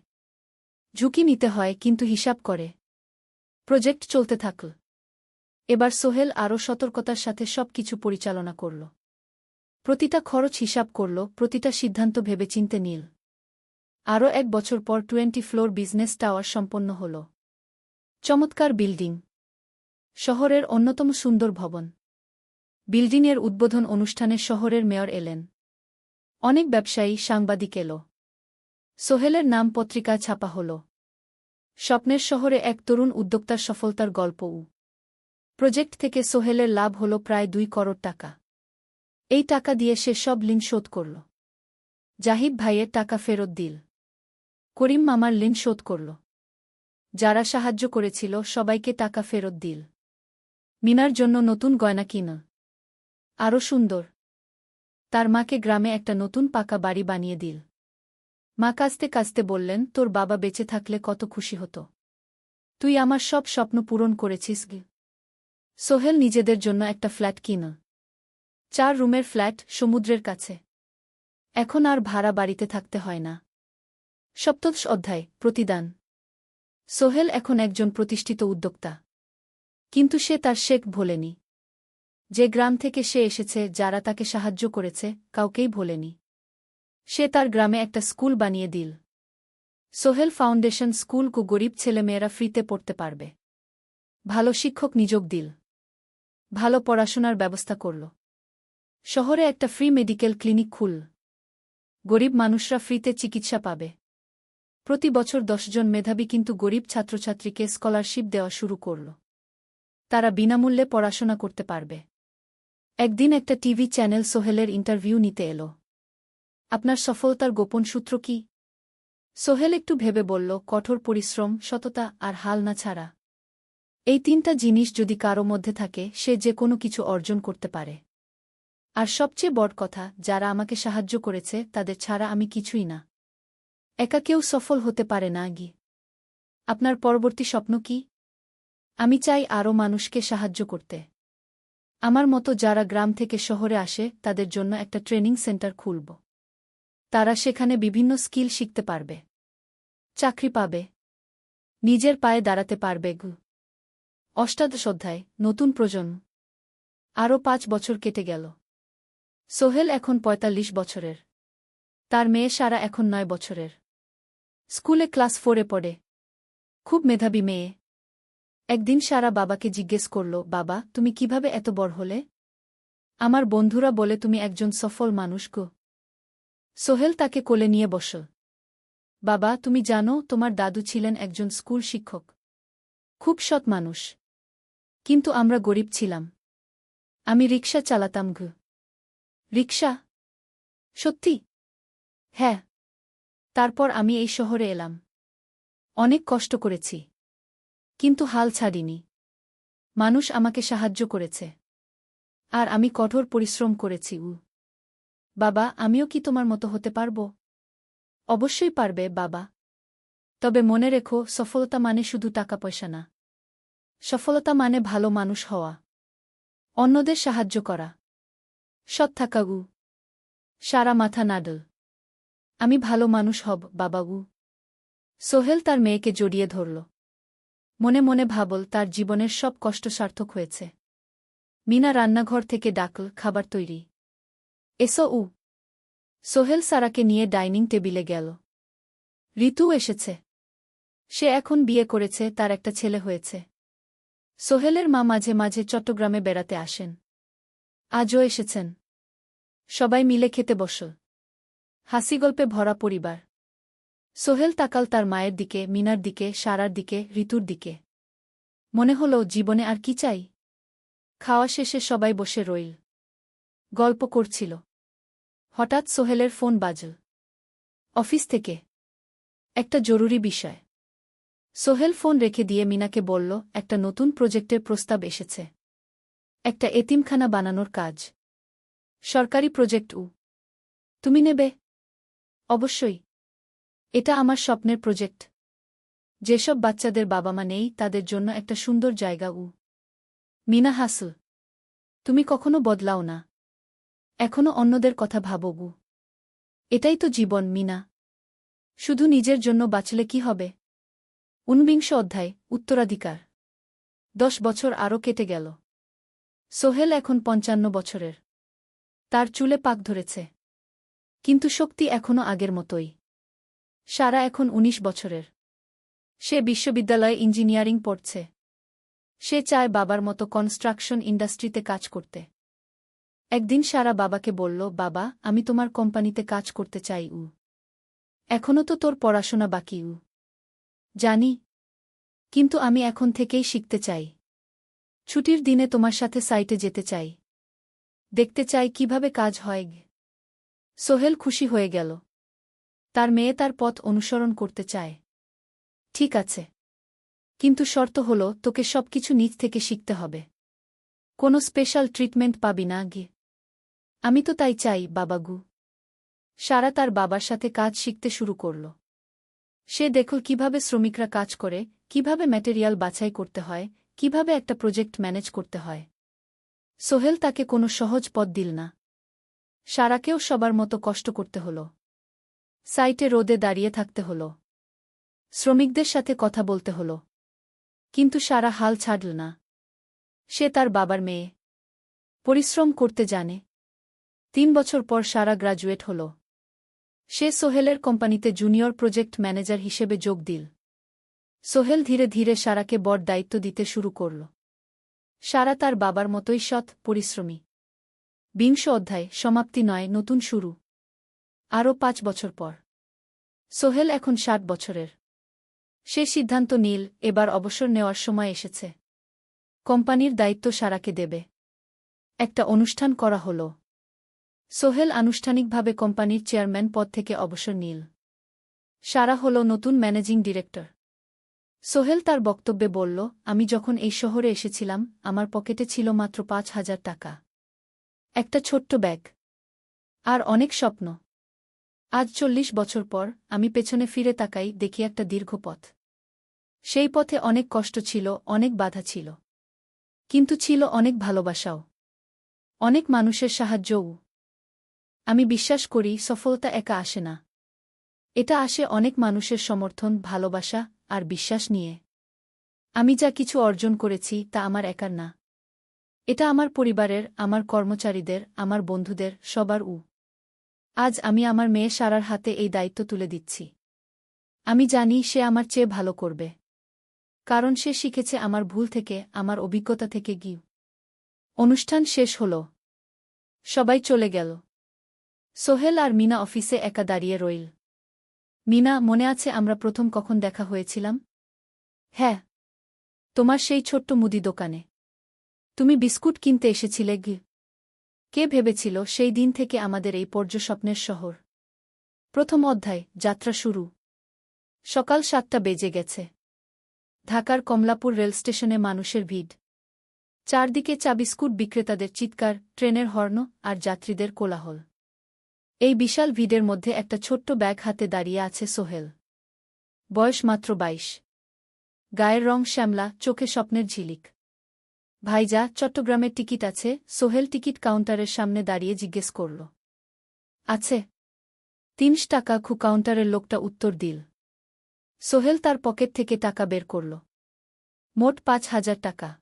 ঝুঁকি নিতে হয়, কিন্তু হিসাব করে। প্রজেক্ট চলতে থাকল। এবার সোহেল আরও সতর্কতার সাথে সবকিছু পরিচালনা করল। প্রতিটা খরচ হিসাব করল, প্রতিটা সিদ্ধান্ত ভেবেচিন্তে নিল। আরও 1 বছর পর 20 ফ্লোর বিজনেস টাওয়ার সম্পন্ন হল। চমৎকার বিল্ডিং। শহরের অন্যতম সুন্দর ভবন। বিল্ডিংয়ের উদ্বোধন অনুষ্ঠানে শহরের মেয়র এলেন। অনেক ব্যবসায়ী, সাংবাদিক এল। সোহেলের নাম পত্রিকায় ছাপা হল। স্বপ্নের শহরে এক তরুণ উদ্যোক্তার সফলতার গল্প। প্রজেক্ট থেকে সোহেলের লাভ হল প্রায় 2 করোড় টাকা। এই টাকা দিয়ে সে সব ঋণ শোধ করল। জাহিদ ভাইয়ের টাকা ফেরত দিল। করিম মামার ঋণ শোধ করল। যারা সাহায্য করেছিল সবাইকে টাকা ফেরত দিল। মিনার জন্য নতুন গয়না কিনল। আরও সুন্দর। তার মাকে গ্রামে একটা নতুন পাকা বাড়ি বানিয়ে দিল। মা কাঁদতে কাঁদতে বললেন, তোর বাবা বেঁচে থাকলে কত খুশি হতো। তুই আমার সব স্বপ্ন পূরণ করেছিস গে। সোহেল নিজেদের জন্য একটা ফ্ল্যাট কিনল। 4 রুমের ফ্ল্যাট, সমুদ্রের কাছে। এখন আর ভাড়া বাড়িতে থাকতে হয় না। সপ্তদশ অধ্যায়, প্রতিদান। সোহেল এখন একজন প্রতিষ্ঠিত উদ্যোক্তা। কিন্তু সে তার শেখ ভোলেনি। যে গ্রাম থেকে সে এসেছে, যারা তাকে সাহায্য করেছে, কাউকেই ভোলেনি। সে তার গ্রামে একটা স্কুল বানিয়ে দিল। সোহেল ফাউন্ডেশন স্কুল কো গরিব ছেলেমেয়েরা ফ্রিতে পড়তে পারবে। ভালো শিক্ষক নিযোগ দিল। ভালো পড়াশোনার ব্যবস্থা করল। শহরে একটা ফ্রি মেডিকেল ক্লিনিক খুলল। গরিব মানুষরা ফ্রিতে চিকিৎসা পাবে। প্রতি বছর 10 জন মেধাবী কিন্তু গরিব ছাত্রছাত্রীকে স্কলারশিপ দেওয়া শুরু করল। তারা বিনামূল্যে পড়াশোনা করতে পারবে। একদিন একটা টিভি চ্যানেল সোহেলের ইন্টারভিউ নিতে এল। আপনার সফলতার গোপন সূত্র কি? সোহেল একটু ভেবে বলল, কঠোর পরিশ্রম, সততা আর হাল না ছাড়া। এই 3টা জিনিস যদি কারো মধ্যে থাকে, সে যে কোনো কিছু অর্জন করতে পারে। আর সবচেয়ে বড় কথা, যারা আমাকে সাহায্য করেছে তাদের ছাড়া আমি কিছুই না। একা কেউ সফল হতে পারে না গি। আপনার পরবর্তী স্বপ্ন কি? আমি চাই আরও মানুষকে সাহায্য করতে। আমার মতো যারা গ্রাম থেকে শহরে আসে তাদের জন্য একটা ট্রেনিং সেন্টার খুলব। তারা সেখানে বিভিন্ন স্কিল শিখতে পারবে। চাকরি পাবে। নিজের পায়ে দাঁড়াতে পারবে গু। অষ্টাদশ অধ্যায়, নতুন প্রজন্ম। আরও 5 বছর কেটে গেল। সোহেল এখন ৪৫ বছরের। তার মেয়ে সারা এখন ৯ বছরের। স্কুলে ক্লাস 4-এ পড়ে। খুব মেধাবী মেয়ে। একদিন সারা বাবাকে জিজ্ঞেস করল, বাবা, তুমি কিভাবে এত বড় হলে? আমার বন্ধুরা বলে তুমি একজন সফল মানুষ গো। সোহেল তাকে কোলে নিয়ে বসল। বাবা, তুমি জানো তোমার দাদু ছিলেন একজন স্কুল শিক্ষক। খুব সৎ মানুষ। কিন্তু আমরা গরিব ছিলাম। আমি রিকশা চালাতাম গো। রিকশা? সত্যি? হ্যাঁ। তারপর আমি এই শহরে এলাম। অনেক কষ্ট করেছি। কিন্তু হাল ছাড়িনি। মানুষ আমাকে সাহায্য করেছে। আর আমি কঠোর পরিশ্রম করেছি। বাবা, আমিও কি তোমার মতো হতে পারব? অবশ্যই পারবে বাবা। তবে মনে রেখো, সফলতা মানে শুধু টাকা পয়সা না। সফলতা মানে ভালো মানুষ হওয়া। অন্যদের সাহায্য করা। সৎ থাকা। সারা মাথা নাড়ল। আমি ভালো মানুষ হব বাবা। সোহেল তার মেয়েকে জড়িয়ে ধরল। মনে মনে ভাবল তার জীবনের সব কষ্ট সার্থক হয়েছে। মিনা রান্নাঘর থেকে ডাকল, খাবার তৈরি। এসো। সোহেল সারাকে নিয়ে ডাইনিং টেবিলে গেল। ঋতু এসেছে। সে এখন বিয়ে করেছে, তার একটা ছেলে হয়েছে। সোহেলের মা মাঝে মাঝে চট্টগ্রামে বেড়াতে আসেন। আজও এসেছেন। সবাই মিলে খেতে বসল। হাসিগল্পে ভরা পরিবার। সোহেল তাকাল তার মায়ের দিকে, মিনার দিকে, সারার দিকে, ঋতুর দিকে। মনে হল জীবনে আর কি চাই? খাওয়া শেষে সবাই বসে রইল। গল্প করছিল। হঠাৎ সোহেলের ফোন বাজল। অফিস থেকে। একটা জরুরি বিষয়। সোহেল ফোন রেখে দিয়ে মিনাকে বলল, একটা নতুন প্রজেক্টের প্রস্তাব এসেছে। একটা এতিমখানা বানানোর কাজ। সরকারি প্রজেক্ট। তুমি নেবে? অবশ্যই। এটা আমার স্বপ্নের প্রজেক্ট। যেসব বাচ্চাদের বাবা মা নেই তাদের জন্য একটা সুন্দর জায়গা। মিনা হাসল। তুমি কখনো বদলাও না। এখনো অন্যদের কথা ভাবো। এটাই তো জীবন মিনা। শুধু নিজের জন্য বাঁচলে কি হবে? ঊনবিংশ অধ্যায়, উত্তরাধিকার। 10 বছর আরও কেটে গেল। সোহেল এখন 55 বছরের। তার চুলে পাক ধরেছে। কিন্তু শক্তি এখনো আগের মতোই। সারা এখন 19 বছরের। সে বিশ্ববিদ্যালয়ে ইঞ্জিনিয়ারিং পড়ছে। সে চায় বাবার মতো কনস্ট্রাকশন ইন্ডাস্ট্রিতে কাজ করতে। একদিন সারা বাবাকে বলল, বাবা, আমি তোমার কোম্পানিতে কাজ করতে চাই। এখনও তো তোর পড়াশোনা বাকি। জানি। কিন্তু আমি এখন থেকেই শিখতে চাই। ছুটির দিনে তোমার সাথে সাইটে যেতে চাই। দেখতে চাই কিভাবে কাজ হয়। সোহেল খুশি হয়ে গেল। তার মেয়ে তার পথ অনুসরণ করতে চায়। ঠিক আছে। কিন্তু শর্ত হল, তোকে সবকিছু নিজ থেকে শিখতে হবে। কোনো স্পেশাল ট্রিটমেন্ট পাবি না। আমি তো তাই চাই বাবাগু। সারা তার বাবার সাথে কাজ শিখতে শুরু করল। সে দেখল কিভাবে শ্রমিকরা কাজ করে, কিভাবে ম্যাটেরিয়াল বাছাই করতে হয়, কিভাবে একটা প্রজেক্ট ম্যানেজ করতে হয়। সোহেল তাকে কোনো সহজ পথ দিল না। সারাকেও সবার মতো কষ্ট করতে হল। সাইটে রোদে দাঁড়িয়ে থাকতে হল। শ্রমিকদের সাথে কথা বলতে হল। কিন্তু সারা হাল ছাড়ল না। সে তার বাবার মেয়ে। পরিশ্রম করতে জানে। 3 বছর পর সারা গ্রাজুয়েট হল। সে সোহেলের কোম্পানিতে জুনিয়র প্রজেক্ট ম্যানেজার হিসেবে যোগ দিল। সোহেল ধীরে ধীরে সারাকে বড় দায়িত্ব দিতে শুরু করল। সারা তার বাবার মতোই সৎ, পরিশ্রমী। 20 অধ্যায়, সমাপ্তি নয়, নতুন শুরু। আরও 5 বছর পর। সোহেল এখন 60 বছরের। সে সিদ্ধান্ত নিল, এবার অবসর নেওয়ার সময় এসেছে। কোম্পানির দায়িত্ব সারাকে দেবে। একটা অনুষ্ঠান করা হল। সোহেল আনুষ্ঠানিকভাবে কোম্পানির চেয়ারম্যান পদ থেকে অবসর নিল। সারা হল নতুন ম্যানেজিং ডিরেক্টর। সোহেল তার বক্তব্যে বলল, আমি যখন এই শহরে এসেছিলাম আমার পকেটে ছিল মাত্র 5,000 টাকা। একটা ছোট্ট ব্যাগ। আর অনেক স্বপ্ন। আজ 40 বছর পর আমি পেছনে ফিরে তাকাই, দেখি একটা দীর্ঘ পথ। সেই পথে অনেক কষ্ট ছিল, অনেক বাধা ছিল। কিন্তু ছিল অনেক ভালোবাসাও। অনেক মানুষের সাহায্যও। আমি বিশ্বাস করি সফলতা একা আসে না। এটা আসে অনেক মানুষের সমর্থন, ভালোবাসা আর বিশ্বাস নিয়ে। আমি যা কিছু অর্জন করেছি তা আমার একার না। এটা আমার পরিবারের, আমার কর্মচারীদের, আমার বন্ধুদের, সবার। আজ আমি আমার মেয়ে সারার হাতে এই দায়িত্ব তুলে দিচ্ছি। আমি জানি সে আমার চেয়ে ভালো করবে। কারণ সে শিখেছে আমার ভুল থেকে, আমার অভিজ্ঞতা থেকে। অনুষ্ঠান শেষ হল। সবাই চলে গেল। সোহেল আর মিনা অফিসে একা দাঁড়িয়ে রইল। মিনা, মনে আছে আমরা প্রথম কখন দেখা হয়েছিলাম? হ্যাঁ, তোমার সেই ছোট্ট মুদি দোকানে। তুমি বিস্কুট কিনতে এসেছিলে। কে ভেবেছিল সেই দিন থেকে আমাদের এই পর্যস্বপ্নের শহর? প্রথম অধ্যায়, যাত্রা শুরু। সকাল 7টা বেজে গেছে। ঢাকার কমলাপুর রেলস্টেশনে মানুষের ভিড়। চারদিকে চা বিস্কুট বিক্রেতাদের চিৎকার, ট্রেনের হর্ন আর যাত্রীদের কোলাহল। এই বিশাল ভিড়ের মধ্যে একটা ছোট্ট ব্যাগ হাতে দাঁড়িয়ে আছে সোহেল। বয়স মাত্র 22। গায়ের রং শ্যামলা, চোখে স্বপ্নের ঝিলিক। ভাইজা, চট্টগ্রামের টিকিট আছে? সোহেল টিকিট কাউন্টারের সামনে দাঁড়িয়ে জিজ্ঞেস করল। আছে। ৩০ টাকা। কাউন্টারের লোকটা উত্তর দিল। সোহেল তার পকেট থেকে টাকা বের করল। মোট ৫,০০০ টাকা।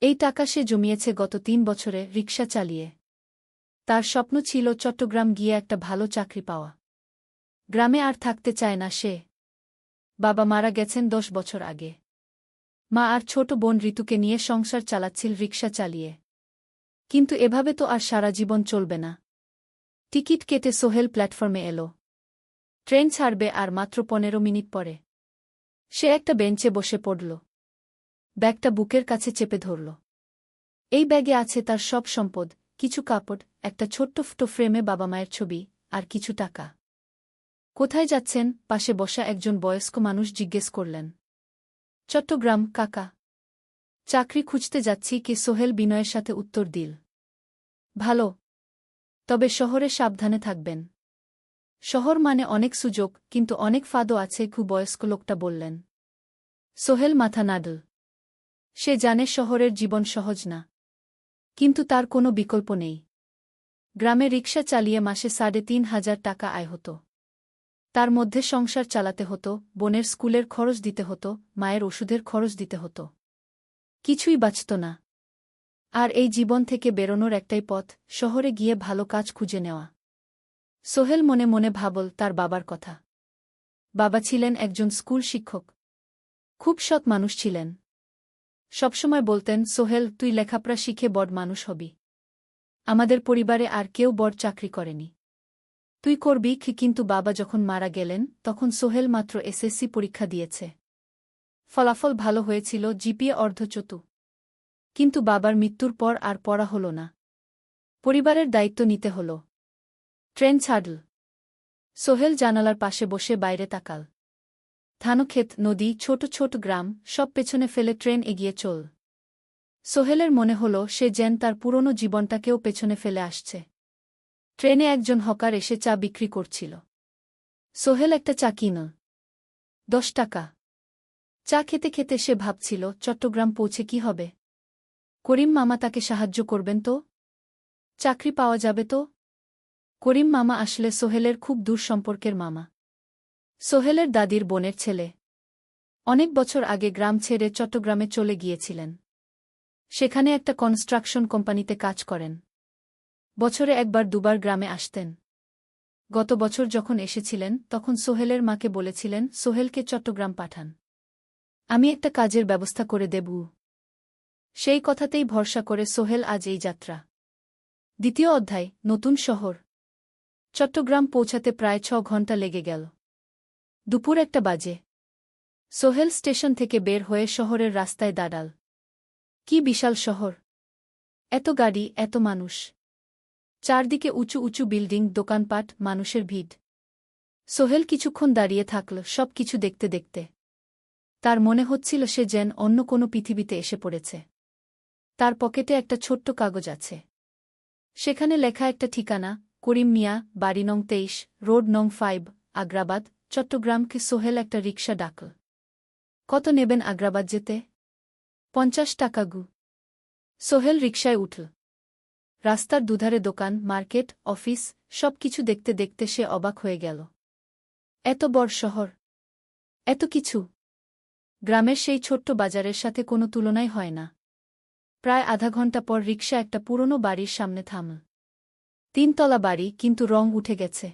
এই টাকা সে জমিয়েছে গত ৩ বছরে রিকশা চালিয়ে। তার স্বপ্ন ছিল চট্টগ্রাম গিয়ে একটা ভালো চাকরি পাওয়া। গ্রামে আর থাকতে চায় না সে। বাবা মারা গেছেন ১০ বছর আগে। মা আর ছোট বোন ঋতুকে নিয়ে সংসার চালাচ্ছিল রিকশা চালিয়ে। কিন্তু এভাবে তো আর সারা জীবন চলবে না। টিকিট কেটে সোহেল প্ল্যাটফর্মে এলো। ট্রেন ছাড়বে আর মাত্র ১৫ মিনিট পরে। সে একটা বেঞ্চে বসে পড়ল। ব্যাগটা বুকের কাছে চেপে ধরল। এই ব্যাগে আছে তার সব সম্পদ, কিছু কাপড়, একটা ছোট্ট ফটো ফ্রেমে বাবা মায়ের ছবি, আর কিছু টাকা। কোথায় যাচ্ছেন? পাশে বসা একজন বয়স্ক মানুষ জিজ্ঞেস করলেন। চট্টগ্রাম কাকা। চাকরি খুঁজতে যাচ্ছি। সোহেল বিনয়ের সাথে উত্তর দিল। ভালো। তবে শহরে সাবধানে থাকবেন। শহর মানে অনেক সুযোগ, কিন্তু অনেক ফাঁদও আছে। বয়স্ক লোকটা বললেন। সোহেল মাথা নাড়ল। সে জানে শহরের জীবন সহজ না। কিন্তু তার কোনো বিকল্প নেই। গ্রামে রিকশা চালিয়ে মাসে ৩,৫০০ টাকা আয় হতো। তার মধ্যে সংসার চালাতে হতো, বোনের স্কুলের খরচ দিতে হতো, মায়ের ওষুধের খরচ দিতে হতো। কিছুই বাঁচত না। আর এই জীবন থেকে বেরোনোর একটাই পথ, শহরে গিয়ে ভালো কাজ খুঁজে নেওয়া। সোহেল মনে মনে ভাবল তার বাবার কথা। বাবা ছিলেন একজন স্কুল শিক্ষক। খুব সৎ মানুষ ছিলেন। সবসময় বলতেন, সোহেল, তুই লেখাপড়া শিখে বড় মানুষ হবি। আমাদের পরিবারে আর কেউ বড় চাকরি করেনি। তুই করবি। কিন্তু বাবা যখন মারা গেলেন তখন সোহেল মাত্র এসএসসি পরীক্ষা দিয়েছে। ফলাফল ভালো হয়েছিল, জিপিএ অর্ধচতু। কিন্তু বাবার মৃত্যুর পর আর পড়া হল না। পরিবারের দায়িত্ব নিতে হল। ট্রেন ছাড়ল। সোহেল জানালার পাশে বসে বাইরে তাকাল। ধানক্ষেত, নদী, ছোট ছোট গ্রাম, সব পেছনে ফেলে ট্রেন এগিয়ে চল। সোহেলের মনে হল সে যেন তার পুরনো জীবনটাকেও পেছনে ফেলে আসছে। ট্রেনে একজন হকার এসে চা বিক্রি করছিল। সোহেল একটা চা কিনল। ১০ টাকা। চা খেতে খেতে সে ভাবছিল, চট্টগ্রাম পৌঁছে কি হবে? করিম মামা তাকে সাহায্য করবেন তো? চাকরি পাওয়া যাবে তো? করিম মামা আসলে সোহেলের খুব দূর সম্পর্কের মামা। সোহেলের দাদির বোনের ছেলে। অনেক বছর আগে গ্রাম ছেড়ে চট্টগ্রামে চলে গিয়েছিলেন। সেখানে একটা কনস্ট্রাকশন কোম্পানিতে কাজ করেন। বছরে একবার দুবার গ্রামে আসতেন। গত বছর যখন এসেছিলেন তখন সোহেলের মাকে বলেছিলেন, সোহেলকে চট্টগ্রাম পাঠান। আমি একটা কাজের ব্যবস্থা করে দেব। সেই কথাতেই ভরসা করে সোহেল আজ এই যাত্রা। দ্বিতীয় অধ্যায়, নতুন শহর। চট্টগ্রাম পৌঁছাতে প্রায় ৬ ঘণ্টা লেগে গেল। দুপুর ১টা বাজে। সোহেল স্টেশন থেকে বের হয়ে শহরের রাস্তায় দাঁড়াল। কি বিশাল শহর! এত গাড়ি, এত মানুষ। চারদিকে উঁচু উঁচু বিল্ডিং, দোকানপাট, মানুষের ভিড়। সোহেল কিছুক্ষণ দাঁড়িয়ে থাকল সব কিছু দেখতে দেখতে। তার মনে হচ্ছিল সে যেন অন্য কোনো পৃথিবীতে এসে পড়েছে। তার পকেটে একটা ছোট্ট কাগজ আছে। সেখানে লেখা একটা ঠিকানা, করিম মিয়া, বাড়ি নং ২৩, রোড নং ৫, আগ্রাবাদ, চট্টগ্রামকে। সোহেল একটা রিকশা ডাকল। কত নেবেন আগ্রাবাদ যেতে? ৫০ টাকা। সোহেল রিকশায় উঠল। রাস্তার দুধারে দোকান, মার্কেট, অফিস, সব কিছু দেখতে দেখতে সে অবাক হয়ে গেল। এত বড় শহর! এত কিছু! গ্রামের সেই ছোট্ট বাজারের সাথে কোনো তুলনাই হয় না। প্রায় আধা ঘণ্টা পর রিকশা একটা পুরনো বাড়ির সামনে থামল। 3 তলা বাড়ি, কিন্তু রং উঠে গেছে।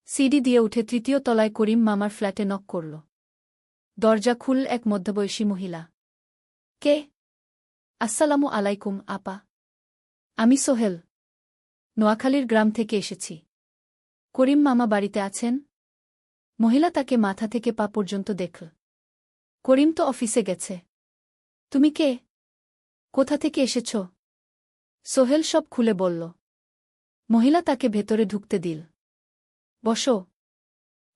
সিঁড়ি দিয়ে উঠে 3য় তলায় করিম মামার ফ্ল্যাটে নক করল। দরজা খুলল এক মধ্যবয়সী মহিলা। কে? আসসালামু আলাইকুম আপা। আমি সোহেল। নোয়াখালীর গ্রাম থেকে এসেছি। করিম মামা বাড়িতে আছেন? মহিলা তাকে মাথা থেকে পা পর্যন্ত দেখল। করিম তো অফিসে গেছে। তুমি কে? কোথা থেকে এসেছ? সোহেল সব খুলে বলল। মহিলা তাকে ভেতরে ঢুকতে দিল। বসো।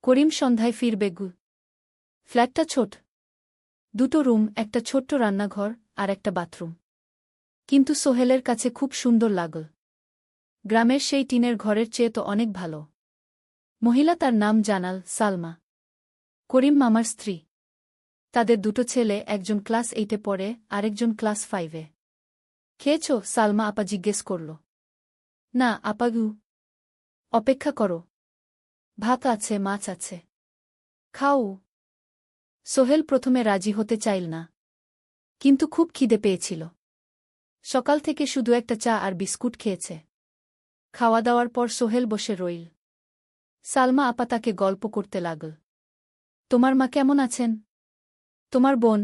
করিম সন্ধ্যায় ফিরবে গু। ফ্ল্যাটটা ছোট। 2টো রুম, একটা ছোট্ট রান্নাঘর আর একটা বাথরুম। কিন্তু সোহেলের কাছে খুব সুন্দর লাগল। গ্রামের সেই টিনের ঘরের চেয়ে তো অনেক ভালো। মহিলা তার নাম জানাল সালমা। করিম মামার স্ত্রী। তাদের 2টো ছেলে, একজন ক্লাস 8-এ পড়ে, আরেকজন ক্লাস 5-এ। খেয়েছ? সালমা আপা জিজ্ঞেস করল। না আপা গু। অপেক্ষা করো। ভাত আছে, মাছ আছে। খাও। সোহেল প্রথমে রাজি হতে চাইল না, কিন্তু খুব খিদে পেয়েছিল। সকাল থেকে শুধু একটা চা আর বিস্কুট খেয়েছে। খাওয়া দাওয়ার পর সোহেল বসে রইল। সালমা আপা তাকে গল্প করতে লাগল। তোমার মা কেমন আছেন? তোমার বোন?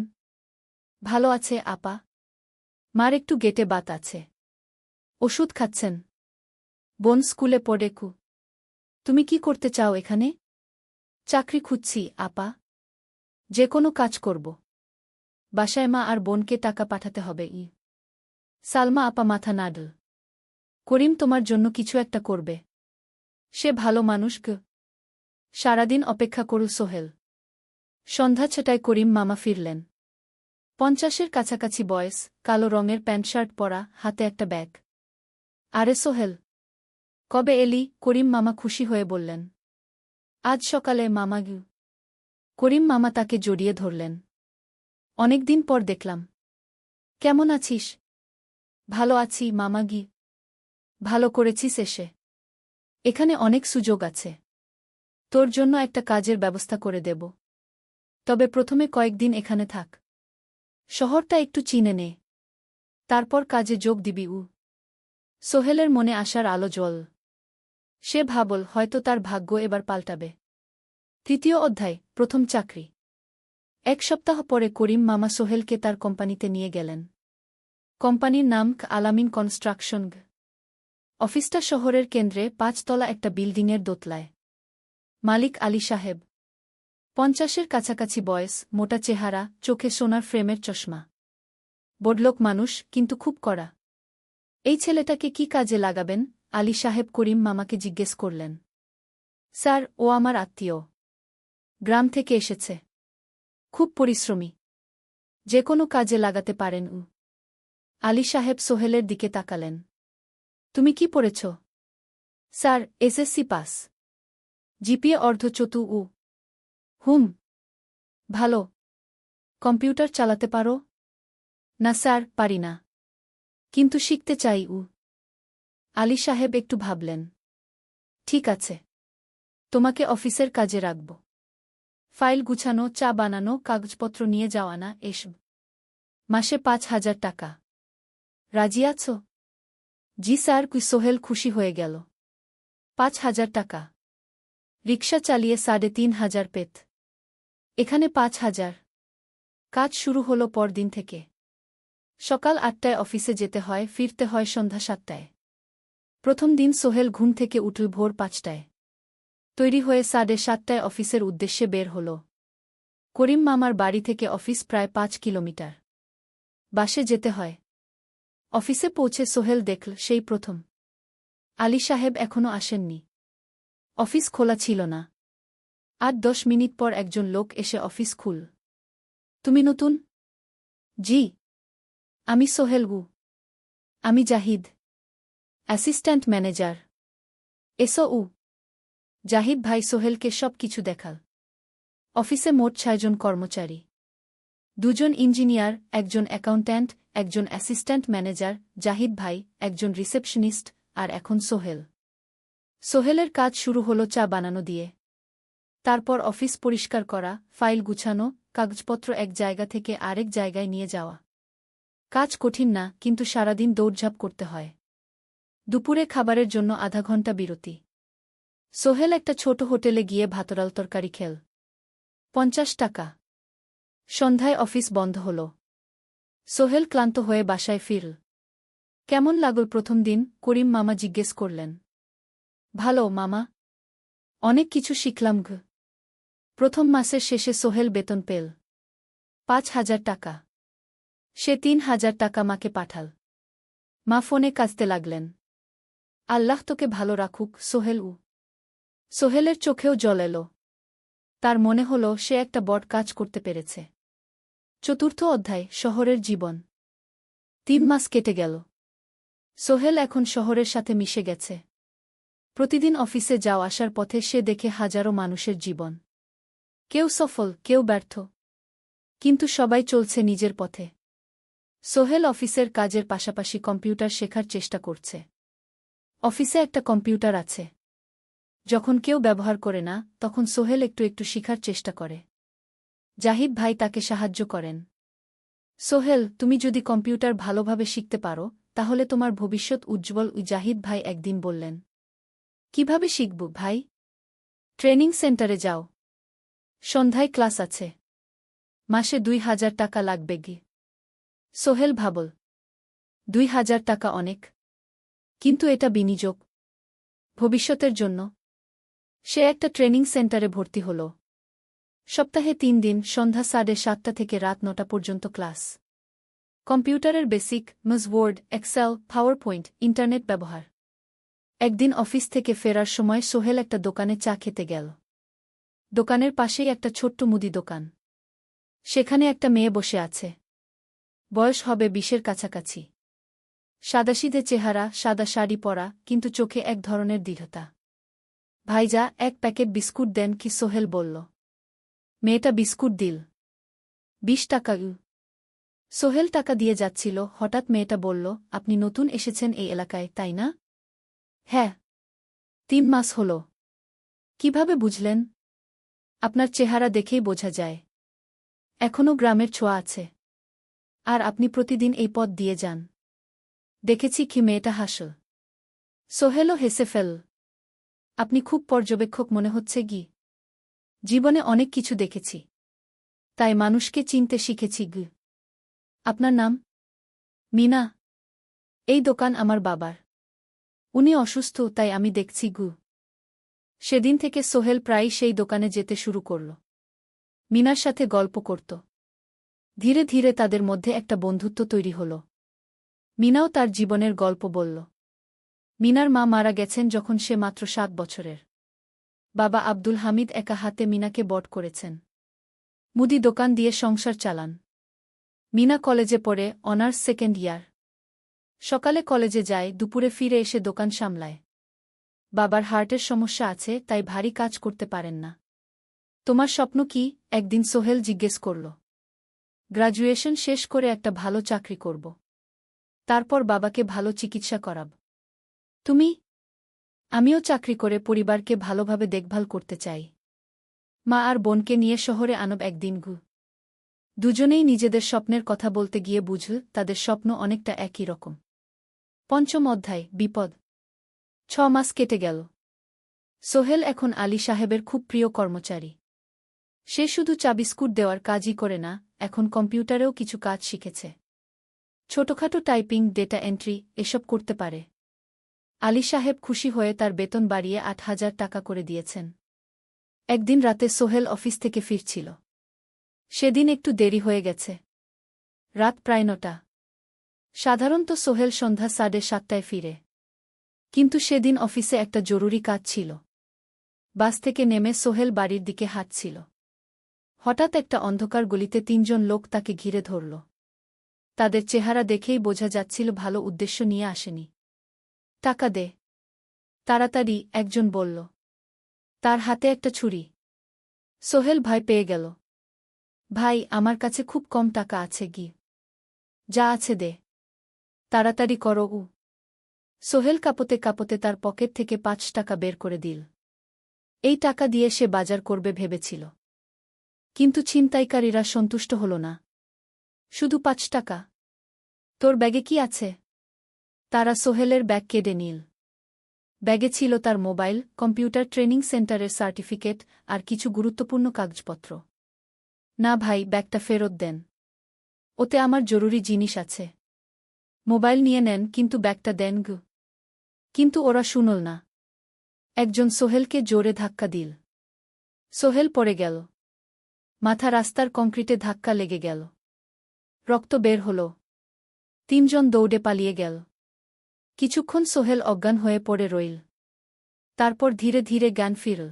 ভালো আছে আপা। মার একটু গেটে বাত আছে। ওষুধ খাচ্ছেন। বোন স্কুলে পড়ে কু। তুমি কি করতে চাও এখানে? চাকরি খুঁজছি আপা। যে কোনো কাজ করব। বাসায় মা আর বোনকে টাকা পাঠাতে হবে। সালমা আপা মাথা নাড়ল। করিম তোমার জন্য কিছু একটা করবে। সে ভালো মানুষ গ। সারাদিন অপেক্ষা করু সোহেল। সন্ধ্যা 6টায় করিম মামা ফিরলেন। 50-এর কাছাকাছি বয়স, কালো রঙের প্যান্ট শার্ট পরা, হাতে একটা ব্যাগ। আরে সোহেল, কবে এলি? করিম মামা খুশি হয়ে বললেন। আজ সকালে মামা গু। করিম মামা তাকে জড়িয়ে ধরলেন। অনেকদিন পর দেখলাম। কেমন আছিস? ভালো আছি মামা গি। ভালো করেছিস এসে। এখানে অনেক সুযোগ আছে। তোর জন্য একটা কাজের ব্যবস্থা করে দেব। তবে প্রথমে কয়েকদিন এখানে থাক। শহরটা একটু চিনে নে। তারপর কাজে যোগ দিবি। সোহেলের মনে আসার আলো জ্বল। সে ভাবল হয়তো তার ভাগ্য এবার পাল্টাবে। 3য় অধ্যায়, প্রথম চাকরি। 1 সপ্তাহ পরে করিম মামা সোহেলকে তার কোম্পানিতে নিয়ে গেলেন। কোম্পানির নাম আলামিন কনস্ট্রাকশন। অফিসটা শহরের কেন্দ্রে, 5 তলা একটা বিল্ডিংয়ের দোতলায়। মালিক আলী সাহেব। 50-এর কাছাকাছি বয়স, মোটা চেহারা, চোখে সোনার ফ্রেমের চশমা। বড়লোক মানুষ, কিন্তু খুব কড়া। এই ছেলেটাকে কি কাজে লাগাবেন? আলী সাহেব করিম মামাকে জিজ্ঞেস করলেন। স্যার, ও আমার আত্মীয়। গ্রাম থেকে এসেছে। খুব পরিশ্রমী। যে কোনো কাজে লাগাতে পারেন। আলী সাহেব সোহেলের দিকে তাকালেন। তুমি কি পড়েছ? Sir, SSC pass. জিপিএ অর্ধচতু। হুম। ভালো। কম্পিউটার চালাতে পারো? না স্যার, পারি না। কিন্তু শিখতে চাই। আলী সাহেব একটু ভাবলেন। ঠিক আছে। তোমাকে অফিসের কাজে রাখব। ফাইল গুছানো, চা বানানো, কাগজপত্র নিয়ে যাওয়া, না এসব। মাসে 5,000 টাকা। রাজি আছো? জি স্যার। সোহেল খুশি হয়ে গেল। 5,000 টাকা। রিকশা চালিয়ে 3,500 পেত। এখানে 5,000। কাজ শুরু হলো পরদিন থেকে। সকাল 8টায় অফিসে যেতে হয়, ফিরতে হয় সন্ধ্যা 7টায়। প্রথম দিন সোহেল ঘুম থেকে উঠল ভোর 5টায়। তৈরি হয়ে 7:30টায় অফিসের উদ্দেশ্যে বের হল। করিম মামার বাড়ি থেকে অফিস প্রায় 5 কিলোমিটার। বাসে যেতে হয়। অফিসে পৌঁছে সোহেল দেখল সেই প্রথম আলী সাহেব এখনো আসেননি। অফিস খোলা ছিল না। 8-10 মিনিট পর একজন লোক এসে অফিস খুল। তুমি নতুন? জি। আমি সোহেল গু। আমি জাহিদ, অ্যাসিস্ট্যান্ট ম্যানেজার। এসো। জাহিদ ভাই সোহেলকে সব কিছু দেখাল। অফিসে মোট 6 জন কর্মচারী। 2 জন ইঞ্জিনিয়ার, একজন অ্যাকাউন্ট্যান্ট, একজন অ্যাসিস্ট্যান্ট ম্যানেজার, জাহিদ ভাই, একজন রিসেপশনিস্ট, আর এখন সোহেল। সোহেলের কাজ শুরু হলো চা বানানো দিয়ে। তারপর অফিস পরিষ্কার করা, ফাইল গুছানো, কাগজপত্র এক জায়গা থেকে আরেক জায়গায় নিয়ে যাওয়া। কাজ কঠিন না, কিন্তু সারাদিন দৌড়ঝাঁপ করতে হয়। দুপুরে খাবারের জন্য আধা ঘন্টা বিরতি। সোহেল একটা ছোট হোটেলে গিয়ে ভাতডাল তরকারি খেল। 50 টাকা। সন্ধ্যায় অফিস বন্ধ হল। সোহেল ক্লান্ত হয়ে বাসায় ফিরল। কেমন লাগল প্রথম দিন? করিম মামা জিজ্ঞেস করলেন। ভালো মামা। অনেক কিছু শিখলাম। প্রথম মাসের শেষে সোহেল বেতন পেল 5,000 টাকা। সে 3,000 টাকা মাকে পাঠাল। মা ফোনে কাঁদতে লাগলেন। আল্লাহ তোকে ভালো রাখুক সোহেল। সোহেলের চোখেও জল এলো। তার মনে হল সে একটা বড় কাজ করতে পেরেছে। চতুর্থ অধ্যায়, শহরের জীবন। 3 মাস কেটে গেল। সোহেল এখন শহরের সাথে মিশে গেছে। প্রতিদিন অফিসে যাওয়া আসার পথে সে দেখে হাজারো মানুষের জীবন। কেউ সফল, কেউ ব্যর্থ, কিন্তু সবাই চলছে নিজের পথে। সোহেল অফিসের কাজের পাশাপাশি কম্পিউটার শেখার চেষ্টা করছে। অফিসে একটা কম্পিউটার আছে। যখন কেউ ব্যবহার করে না, তখন সোহেল একটু একটু শিখার চেষ্টা করে। জাহিদ ভাই তাকে সাহায্য করেন। সোহেল, তুমি যদি কম্পিউটার ভালোভাবে শিখতে পারো, তাহলে তোমার ভবিষ্যৎ উজ্জ্বল। জাহিদ ভাই একদিন বললেন। কিভাবে শিখব ভাই? ট্রেনিং সেন্টারে যাও। সন্ধ্যায় ক্লাস আছে। মাসে 2,000 টাকা লাগবে গি। সোহেল ভাবল, 2,000 টাকা অনেক, কিন্তু এটা বিনিয়োগ, ভবিষ্যতের জন্য। সে একটা ট্রেনিং সেন্টারে ভর্তি হল। সপ্তাহে 3 দিন, সন্ধ্যা 7:30 থেকে রাত 9টা পর্যন্ত ক্লাস। কম্পিউটারের basic, MS Word, Excel, PowerPoint, internet ব্যবহার। একদিন অফিস থেকে ফেরার সময় সোহেল একটা দোকানে চা খেতে গেল। দোকানের পাশেই একটা ছোট্ট মুদি দোকান। সেখানে একটা মেয়ে বসে আছে। বয়স হবে 20-এর কাছাকাছি। সাদাসিধে চেহারা, সাদা শাড়ি পরা, কিন্তু চোখে এক ধরনের দৃঢ়তা। ভাইজা, 1 প্যাকেট বিস্কুট দেন কি? সোহেল বলল। মেয়েটা বিস্কুট দিল। 20 টাকা। সোহেল টাকা দিয়ে যাচ্ছিল, হঠাৎ মেয়েটা বলল, আপনি নতুন এসেছেন এই এলাকায়, তাই না? হ্যাঁ। 3 মাস হল। কিভাবে বুঝলেন? আপনার চেহারা দেখেই বোঝা যায়। এখনও গ্রামের ছোঁয়া আছে। আর আপনি প্রতিদিন এই পথ দিয়ে যান। দেখেছি কি? মেয়েটা হাসল। সোহেলও হেসে ফেল। আপনি খুব পর্যবেক্ষক মনে হচ্ছে গি। জীবনে অনেক কিছু দেখেছি, তাই মানুষকে চিনতে শিখেছি গি। আপনার নাম? মিনা। এই দোকান আমার বাবার। উনি অসুস্থ, তাই আমি দেখছি গু। সেদিন থেকে সোহেল প্রায়ই সেই দোকানে যেতে শুরু করল। মিনার সাথে গল্প করত। ধীরে ধীরে তাদের মধ্যে একটা বন্ধুত্ব তৈরি হল। মিনাও তার জীবনের গল্প বলল। মিনার মা মারা গেছেন যখন সে মাত্র 7 বছরের। বাবা আব্দুল হামিদ একা হাতে মিনাকে বড় করেছেন। মুদি দোকান দিয়ে সংসার চালান। মিনা কলেজে পড়ে, অনার্স 2nd ইয়ার। সকালে কলেজে যায়, দুপুরে ফিরে এসে দোকান সামলায়। বাবার হার্টের সমস্যা আছে, তাই ভারী কাজ করতে পারেন না। তোমার স্বপ্ন কি? একদিন সোহেল জিজ্ঞেস করল। গ্র্যাজুয়েশন শেষ করে একটা ভালো চাকরি করব। তারপর বাবাকে ভালো চিকিৎসা করাব। তুমি? আমিও চাকরি করে পরিবারকে ভালোভাবে দেখভাল করতে চাই। মা আর বোনকে নিয়ে শহরে আনব একদিন গু। দুজনেই নিজেদের স্বপ্নের কথা বলতে গিয়ে বুঝল তাদের স্বপ্ন অনেকটা একই রকম। 5ম অধ্যায়, বিপদ। 6 মাস কেটে গেল। সোহেল এখন আলী সাহেবের খুব প্রিয় কর্মচারী। সে শুধু চা বিস্কুট দেওয়ার কাজই করে না, এখন কম্পিউটারেও কিছু কাজ শিখেছে। ছোটখাটো টাইপিং, ডেটা এন্ট্রি, এসব করতে পারে। আলী সাহেব খুশি হয়ে তার বেতন বাড়িয়ে 8,000 টাকা করে দিয়েছেন। একদিন রাতে সোহেল অফিস থেকে ফিরছিল। সেদিন একটু দেরি হয়ে গেছে। রাত প্রায় 9টা। সাধারণত সোহেল সন্ধ্যা 7:30টায় ফিরে। কিন্তু সেদিন অফিসে একটা জরুরি কাজ ছিল। বাস থেকে নেমে সোহেল বাড়ির দিকে হাঁটছিল। হঠাৎ একটা অন্ধকার গলিতে 3 জন লোক তাকে ঘিরে ধরল। তাদের চেহারা দেখেই বোঝা যাচ্ছিল ভালো উদ্দেশ্য নিয়ে আসেনি। টাকা দে তাড়াতাড়ি, একজন বলল। তার হাতে একটা ছুরি। সোহেল ভয় পেয়ে গেল। ভাই, আমার কাছে খুব কম টাকা আছে গি। যা আছে দে, তাড়াতাড়ি করো। সোহেল কাঁপতে কাঁপতে তার পকেট থেকে 5 টাকা বের করে দিল। এই টাকা দিয়ে সে বাজার করবে ভেবেছিল। কিন্তু ছিনতাইকারীরা সন্তুষ্ট হল না। শুধু 5 টাকা। তোর ব্যাগে কি আছে? তারা সোহেলের ব্যাগ কেড়ে নিল। ব্যাগে ছিল তার মোবাইল, কম্পিউটার ট্রেনিং সেন্টারের সার্টিফিকেট আর কিছু গুরুত্বপূর্ণ কাগজপত্র। না ভাই, ব্যাগটা ফেরত দেন। ওতে আমার জরুরি জিনিস আছে। মোবাইল নিয়ে নেন, কিন্তু ব্যাগটা দেন গু। কিন্তু ওরা শুনল না। একজন সোহেলকে জোরে ধাক্কা দিল। সোহেল পড়ে গেল। মাথা রাস্তার কংক্রিটে ধাক্কা লেগে গেল। রক্ত বের হল। তিনজন দৌড়ে পালিয়ে গেল। কিছুক্ষণ সোহেল অজ্ঞান হয়ে পড়ে রইল। তারপর ধীরে ধীরে জ্ঞান ফিরল।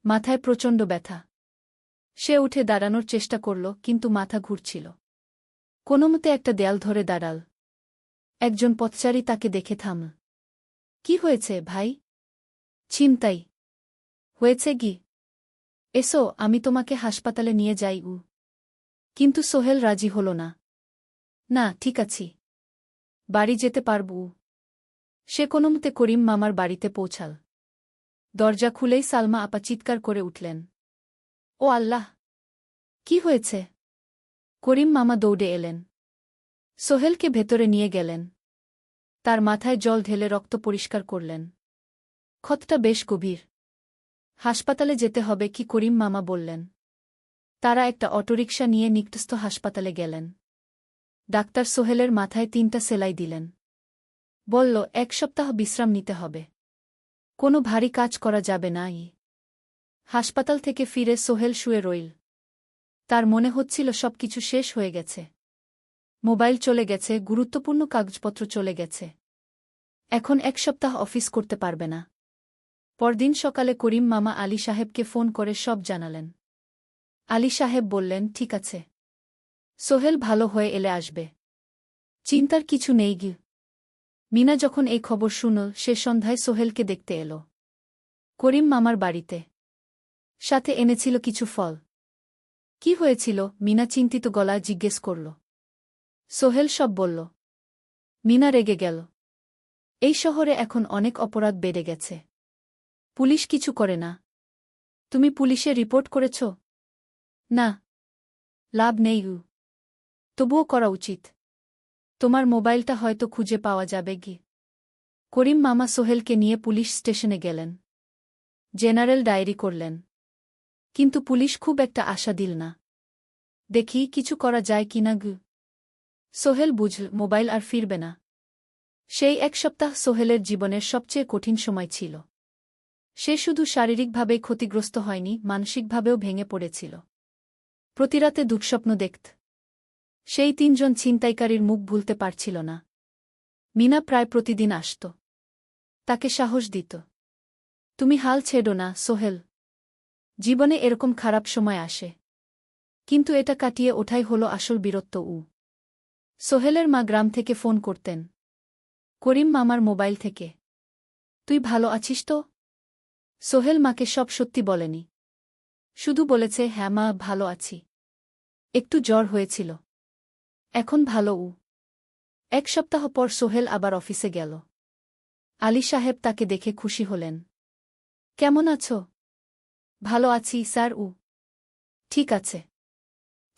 মাথায় প্রচণ্ড ব্যথা। সে উঠে দাঁড়ানোর চেষ্টা করল, কিন্তু মাথা ঘুরছিল। কোনোমতে একটা দেয়াল ধরে দাঁড়াল। একজন পথচারী তাকে দেখে থামল। কি হয়েছে ভাই? ছিনতাই হয়েছে কি? এসো, আমি তোমাকে হাসপাতালে নিয়ে যাই। কিন্তু সোহেল রাজি হল না। না, ঠিক আছি, বাড়ি যেতে পারব। সে কোনোমতে করিম মামার বাড়িতে পৌঁছাল। দরজা খুলেই সালমা আপা চিৎকার করে উঠলেন। ও আল্লাহ! কি হয়েছে? করিম মামা দৌড়ে এলেন। সোহেলকে ভেতরে নিয়ে গেলেন। তার মাথায় জল ঢেলে রক্ত পরিষ্কার করলেন। ক্ষতটা বেশ গভীর। হাসপাতালে যেতে হবে কি? করিম মামা বললেন। তারা একটা অটোরিকশা নিয়ে নিকটস্থ হাসপাতালে গেলেন। ডাক্তার সোহেলের মাথায় 3টা সেলাই দিলেন। বলল, 1 সপ্তাহ বিশ্রাম নিতে হবে। কোনো ভারী কাজ করা যাবে না। হাসপাতাল থেকে ফিরে সোহেল শুয়ে রইল। তার মনে হচ্ছিল সবকিছু শেষ হয়ে গেছে। মোবাইল চলে গেছে, গুরুত্বপূর্ণ কাগজপত্র চলে গেছে। এখন 1 সপ্তাহ অফিস করতে পারবে না। পরদিন সকালে করিম মামা আলী সাহেবকে ফোন করে সব জানালেন। আলী সাহেব বললেন, ঠিক আছে, সোহেল ভালো হয়ে এলে আসবে, চিন্তার কিছু নেই গি। মিনা যখন এই খবর শুনল, সে সন্ধ্যায় সোহেলকে দেখতে এল করিম মামার বাড়িতে। সাথে এনেছিল কিছু ফল। কি হয়েছিল? মিনা চিন্তিত গলায় জিজ্ঞেস করল। সোহেল সব বলল। মিনা রেগে গেল। এই শহরে এখন অনেক অপরাধ বেড়ে গেছে। পুলিশ কিছু করে না। তুমি পুলিশে রিপোর্ট করেছ? না। লাভ নেই। তবুও করা উচিত। তোমার মোবাইলটা হয়তো খুঁজে পাওয়া যাবে গি। করিম মামা সোহেলকে নিয়ে পুলিশ স্টেশনে গেলেন। জেনারেল ডায়েরি করলেন। কিন্তু পুলিশ খুব একটা আশা দিল না। দেখি কিছু করা যায় কিনা গু। সোহেল বুঝল মোবাইল আর ফিরবে না। সেই 1 সপ্তাহ সোহেলের জীবনের সবচেয়ে কঠিন সময় ছিল। সে শুধু শারীরিকভাবেই ক্ষতিগ্রস্ত হয়নি, মানসিকভাবেও ভেঙে পড়েছিল। প্রতিরাতে দুঃস্বপ্ন দেখত। সেই 3জন ছিনতাইকারীর মুখ ভুলতে পারছিল না। মিনা প্রায় প্রতিদিন আসত। তাকে সাহস দিত। তুমি হাল ছেড়ো না সোহেল। জীবনে এরকম খারাপ সময় আসে। কিন্তু এটা কাটিয়ে ওঠাই হলো আসল বীরত্ব। সোহেলের মা গ্রাম থেকে ফোন করতেন। করিম মামার মোবাইল থেকে। তুই ভালো আছিস তো? সোহেল মাকে সব সত্যি বলেনি। শুধু বলেছে, হ্যাঁ মা, ভালো আছি। একটু জ্বর হয়েছিল। এখন ভালো। 1 সপ্তাহ পর সোহেল আবার অফিসে গেল। আলী সাহেব তাকে দেখে খুশি হলেন। কেমন আছো? ভালো আছি স্যার। ঠিক আছে,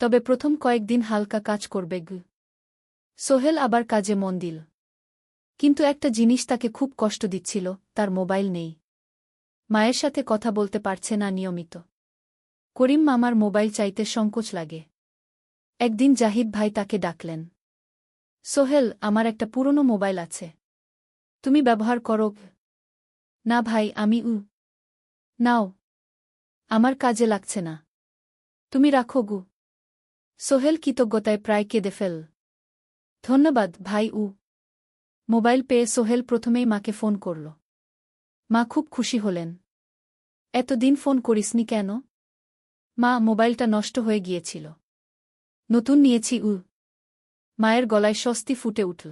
তবে প্রথম কয়েকদিন হালকা কাজ করবে গু। সোহেল আবার কাজে মন দিল। কিন্তু একটা জিনিস তাকে খুব কষ্ট দিচ্ছিল, তার মোবাইল নেই। মায়ের সাথে কথা বলতে পারছে না নিয়মিত। করিম মামার মোবাইল চাইতে সংকোচ লাগে। একদিন জাহিদ ভাই তাকে ডাকলেন। সোহেল, আমার একটা পুরনো মোবাইল আছে, তুমি ব্যবহার করো? না ভাই, আমি নাও, আমার কাজে লাগছে না, তুমি রাখো গু। সোহেল কৃতজ্ঞতায় প্রায় কেঁদে ফেল। ধন্যবাদ ভাই। মোবাইল পেয়ে সোহেল প্রথমেই মাকে ফোন করল। মা খুব খুশি হলেন। এতদিন ফোন করিসনি কেন? মা, মোবাইলটা নষ্ট হয়ে গিয়েছিল, নতুন নিয়েছি। মায়ের গলায় স্বস্তি ফুটে উঠল।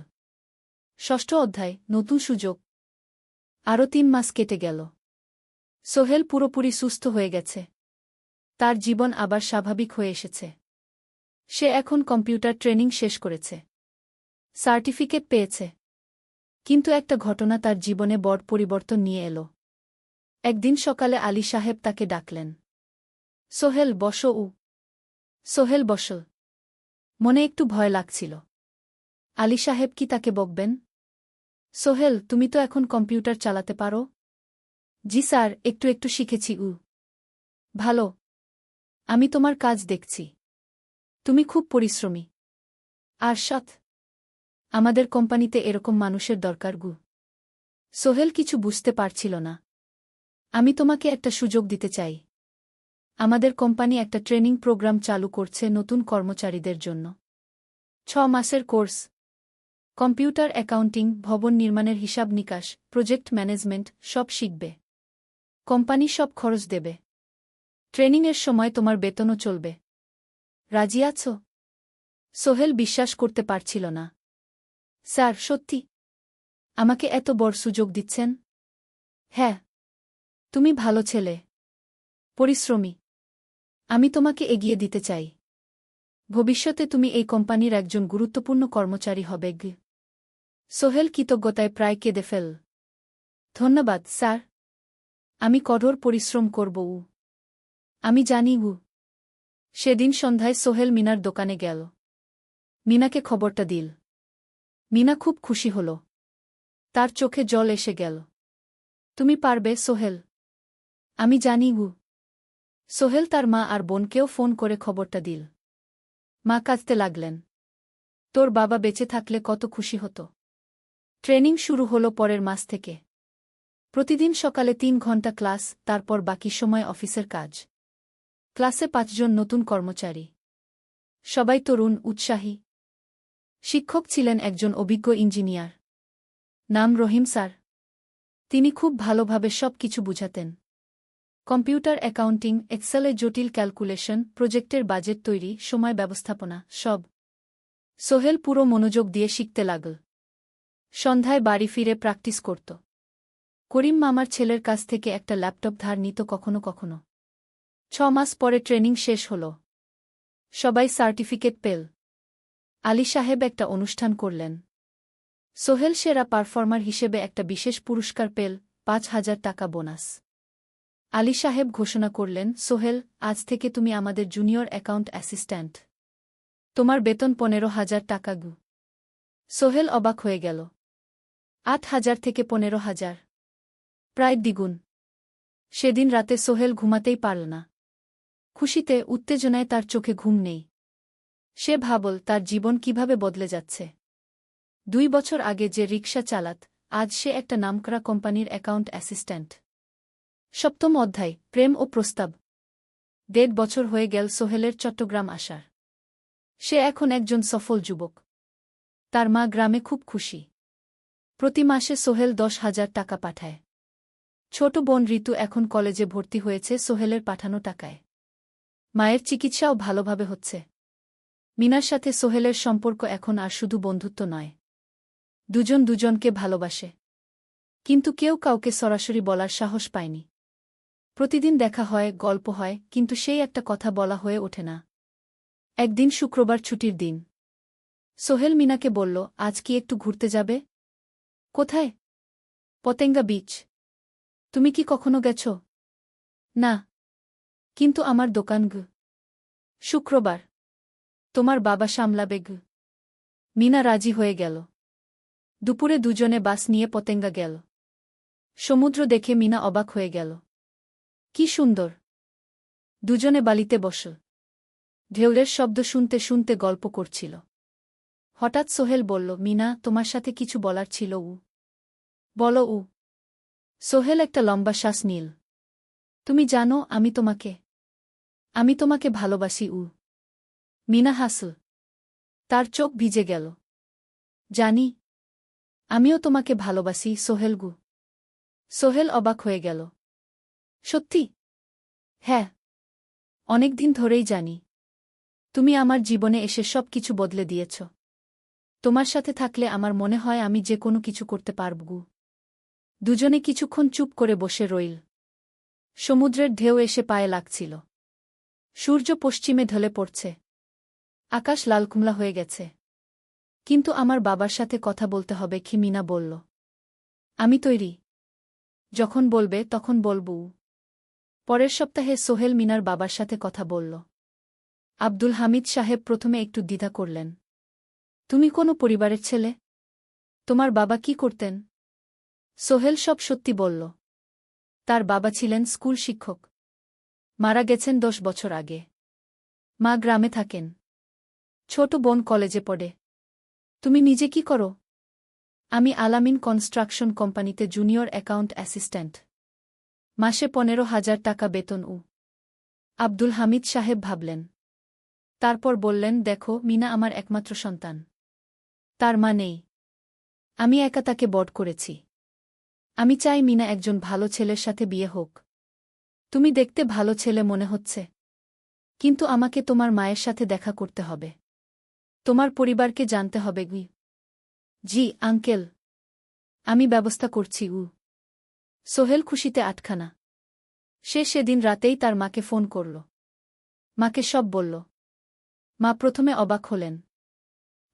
6ষ্ঠ অধ্যায়, নতুন সুযোগ। আরও 3 মাস কেটে গেল। সোহেল পুরোপুরি সুস্থ হয়ে গেছে। তার জীবন আবার স্বাভাবিক হয়ে এসেছে। সে এখন কম্পিউটার ট্রেনিং শেষ করেছে, সার্টিফিকেট পেয়েছে। কিন্তু একটা ঘটনা তার জীবনে বড় পরিবর্তন নিয়ে এলো। একদিন সকালে আলী সাহেব তাকে ডাকলেন। সোহেল, বসো। সোহেল বসল। মনে একটু ভয় লাগছিল। আলী সাহেব কি তাকে বকবেন? সোহেল, তুমি তো এখন কম্পিউটার চালাতে পারো? জি স্যার, একটু একটু শিখেছি। ভালো। আমি তোমার কাজ দেখছি। তুমি খুব পরিশ্রমী আর সৎ। আমাদের কোম্পানিতে এরকম মানুষের দরকার। সোহেল কিছু বুঝতে পারছিল না। আমি তোমাকে একটা সুযোগ দিতে চাই। আমাদের কোম্পানি একটা ট্রেনিং প্রোগ্রাম চালু করছে নতুন কর্মচারীদের জন্য। 6 মাসের কোর্স। কম্পিউটার অ্যাকাউন্টিং, ভবন নির্মাণের হিসাব নিকাশ, প্রজেক্ট ম্যানেজমেন্ট সব শিখবে। কোম্পানি সব খরচ দেবে। ট্রেনিংয়ের সময় তোমার বেতনও চলবে। রাজি আছো? সোহেল বিশ্বাস করতে পারছিল না। স্যার, সত্যি? আমাকে এত বড় সুযোগ দিচ্ছেন? হ্যাঁ। তুমি ভালো ছেলে, পরিশ্রমী। আমি তোমাকে এগিয়ে দিতে চাই। ভবিষ্যতে তুমি এই কোম্পানির একজন গুরুত্বপূর্ণ কর্মচারী হবে। সোহেল কৃতজ্ঞতায় প্রায় কেঁদে ফেল। ধন্যবাদ স্যার। আমি কঠোর পরিশ্রম করব। আমি জানি। সেদিন সন্ধ্যায় সোহেল মিনার দোকানে গেল। মিনাকে খবরটা দিল। মিনা খুব খুশি হল। তার চোখে জল এসে গেল। তুমি পারবে সোহেল। আমি জানি। সোহেল তার মা আর বোনকেও ফোন করে খবরটা দিল। মা কাঁদতে লাগলেন। তোর বাবা বেঁচে থাকলে কত খুশি হতো। ট্রেনিং শুরু হলো পরের মাস থেকে। প্রতিদিন সকালে 3 ঘন্টা ক্লাস, তারপর বাকি সময় অফিসের কাজ। ক্লাসে 5 জন নতুন কর্মচারী। সবাই তরুণ, উৎসাহী। শিক্ষক ছিলেন একজন অভিজ্ঞ ইঞ্জিনিয়ার। নাম রহিম স্যার। তিনি খুব ভালোভাবে সব কিছু বুঝাতেন। কম্পিউটার অ্যাকাউন্টিং, এক্সেলে জটিল ক্যালকুলেশন, প্রজেক্টের বাজেট তৈরি, সময় ব্যবস্থাপনা সব। সোহেল পুরো মনোযোগ দিয়ে শিখতে লাগল। সন্ধ্যায় বাড়ি ফিরে প্র্যাকটিস করত। করিম মামার ছেলের কাছ থেকে একটা ল্যাপটপ ধার নিত কখনো কখনো। 6 মাস পরে ট্রেনিং শেষ হল। সবাই সার্টিফিকেট পেল। আলী সাহেব একটা অনুষ্ঠান করলেন। সোহেল সেরা পারফর্মার হিসেবে একটা বিশেষ পুরস্কার পেল, 5,000 টাকা বোনাস। আলী সাহেব ঘোষণা করলেন, সোহেল, আজ থেকে তুমি আমাদের জুনিয়র অ্যাকাউন্ট অ্যাসিস্ট্যান্ট। তোমার বেতন 15,000 টাকা। সোহেল অবাক হয়ে গেল। 8,000 থেকে 15,000, প্রায় দ্বিগুণ। সেদিন রাতে সোহেল ঘুমাতেই পারল না। খুশিতে, উত্তেজনায় তার চোখে ঘুম নেই। সে ভাবল তার জীবন কিভাবে বদলে যাচ্ছে। 2 বছর আগে যে রিকশা চালাত, আজ সে একটা নামকরা কোম্পানির অ্যাকাউন্ট অ্যাসিস্ট্যান্ট। 7ম অধ্যায়, প্রেম ও প্রস্তাব। 1.5 বছর হয়ে গেল সোহেলের চট্টগ্রাম আসার। সে এখন একজন সফল যুবক। তার মা গ্রামে খুব খুশি। প্রতি মাসে সোহেল 10,000 টাকা পাঠায়। ছোট বোন ঋতু এখন কলেজে ভর্তি হয়েছে সোহেলের পাঠানো টাকায়। মায়ের চিকিৎসাও ভালোভাবে হচ্ছে। মিনার সাথে সোহেলের সম্পর্ক এখন আর শুধু বন্ধুত্ব নয়। দুজন দুজনকে ভালোবাসে। কিন্তু কেউ কাউকে সরাসরি বলার সাহস পায়নি। প্রতিদিন দেখা হয়, গল্প হয়, কিন্তু সেই একটা কথা বলা হয়ে ওঠে না। একদিন শুক্রবার ছুটির দিন। সোহেল মিনাকে বলল, আজ কি একটু ঘুরতে যাবে? কোথায়? পতেঙ্গা বিচ। তুমি কি কখনো গেছ? না। কিন্তু আমার দোকান। শুক্রবার। তোমার বাবা সামলাবে। মিনা রাজি হয়ে গেল। দুপুরে দুজনে বাস নিয়ে পতেঙ্গা গেল। সমুদ্র দেখে মিনা অবাক হয়ে গেল। কি সুন্দর। দুজনে বালিতে বসল। ঢেউয়ের শব্দ শুনতে শুনতে গল্প করছিল। হঠাৎ সোহেল বলল, মিনা, তোমার সাথে কিছু বলার ছিল। বলো। সোহেল একটা লম্বা শ্বাস নিল। তুমি জানো, আমি তোমাকে ভালোবাসি। মিনা হাসল। তার চোখ ভিজে গেল। জানি। আমিও তোমাকে ভালোবাসি সোহেল। সোহেল অবাক হয়ে গেল। সত্যি? হ্যাঁ। অনেকদিন ধরেই জানি। তুমি আমার জীবনে এসে সব কিছু বদলে দিয়েছ। তোমার সাথে থাকলে আমার মনে হয় আমি যে কোনো কিছু করতে পারব। দুজনে কিছুক্ষণ চুপ করে বসে রইল। সমুদ্রের ঢেউ এসে পায়ে লাগছিল। সূর্য পশ্চিমে ঢলে পড়ছে। আকাশ লালকুমলা হয়ে গেছে। কিন্তু আমার বাবার সাথে কথা বলতে হবে, কি মিনা বলল। আমি তৈরি। যখন বলবে তখন বলব। পরের সপ্তাহে সোহেল মিনার বাবার সাথে কথা বলল। আব্দুল হামিদ সাহেব প্রথমে একটু দ্বিধা করলেন। তুমি কোনো পরিবারের ছেলে? তোমার বাবা কি করতেন? সোহেল সব সত্যি বলল। তার বাবা ছিলেন স্কুল শিক্ষক। মারা গেছেন 10 বছর আগে। মা গ্রামে থাকেন। ছোট বোন কলেজে পড়ে। তুমি নিজে কি করো? আমি আলামিন কনস্ট্রাকশন কোম্পানিতে জুনিয়র অ্যাকাউন্ট অ্যাসিস্ট্যান্ট। মাসে 15,000 টাকা বেতন। আব্দুল হামিদ সাহেব ভাবলেন। তারপর বললেন, দেখো মিনা আমার একমাত্র সন্তান। তার মা নেই। আমি একা তাকে বড় করেছি। আমি চাই মিনা একজন ভালো ছেলের সাথে বিয়ে হোক। তুমি দেখতে ভালো ছেলে মনে হচ্ছে। কিন্তু আমাকে তোমার মায়ের সাথে দেখা করতে হবে। তোমার পরিবারকে জানতে হবে। জি আঙ্কেল, আমি ব্যবস্থা করছি। সোহেল খুশিতে আটখানা। সে সেদিন রাতেই তার মাকে ফোন করল। মাকে সব বলল। মা প্রথমে অবাক হলেন।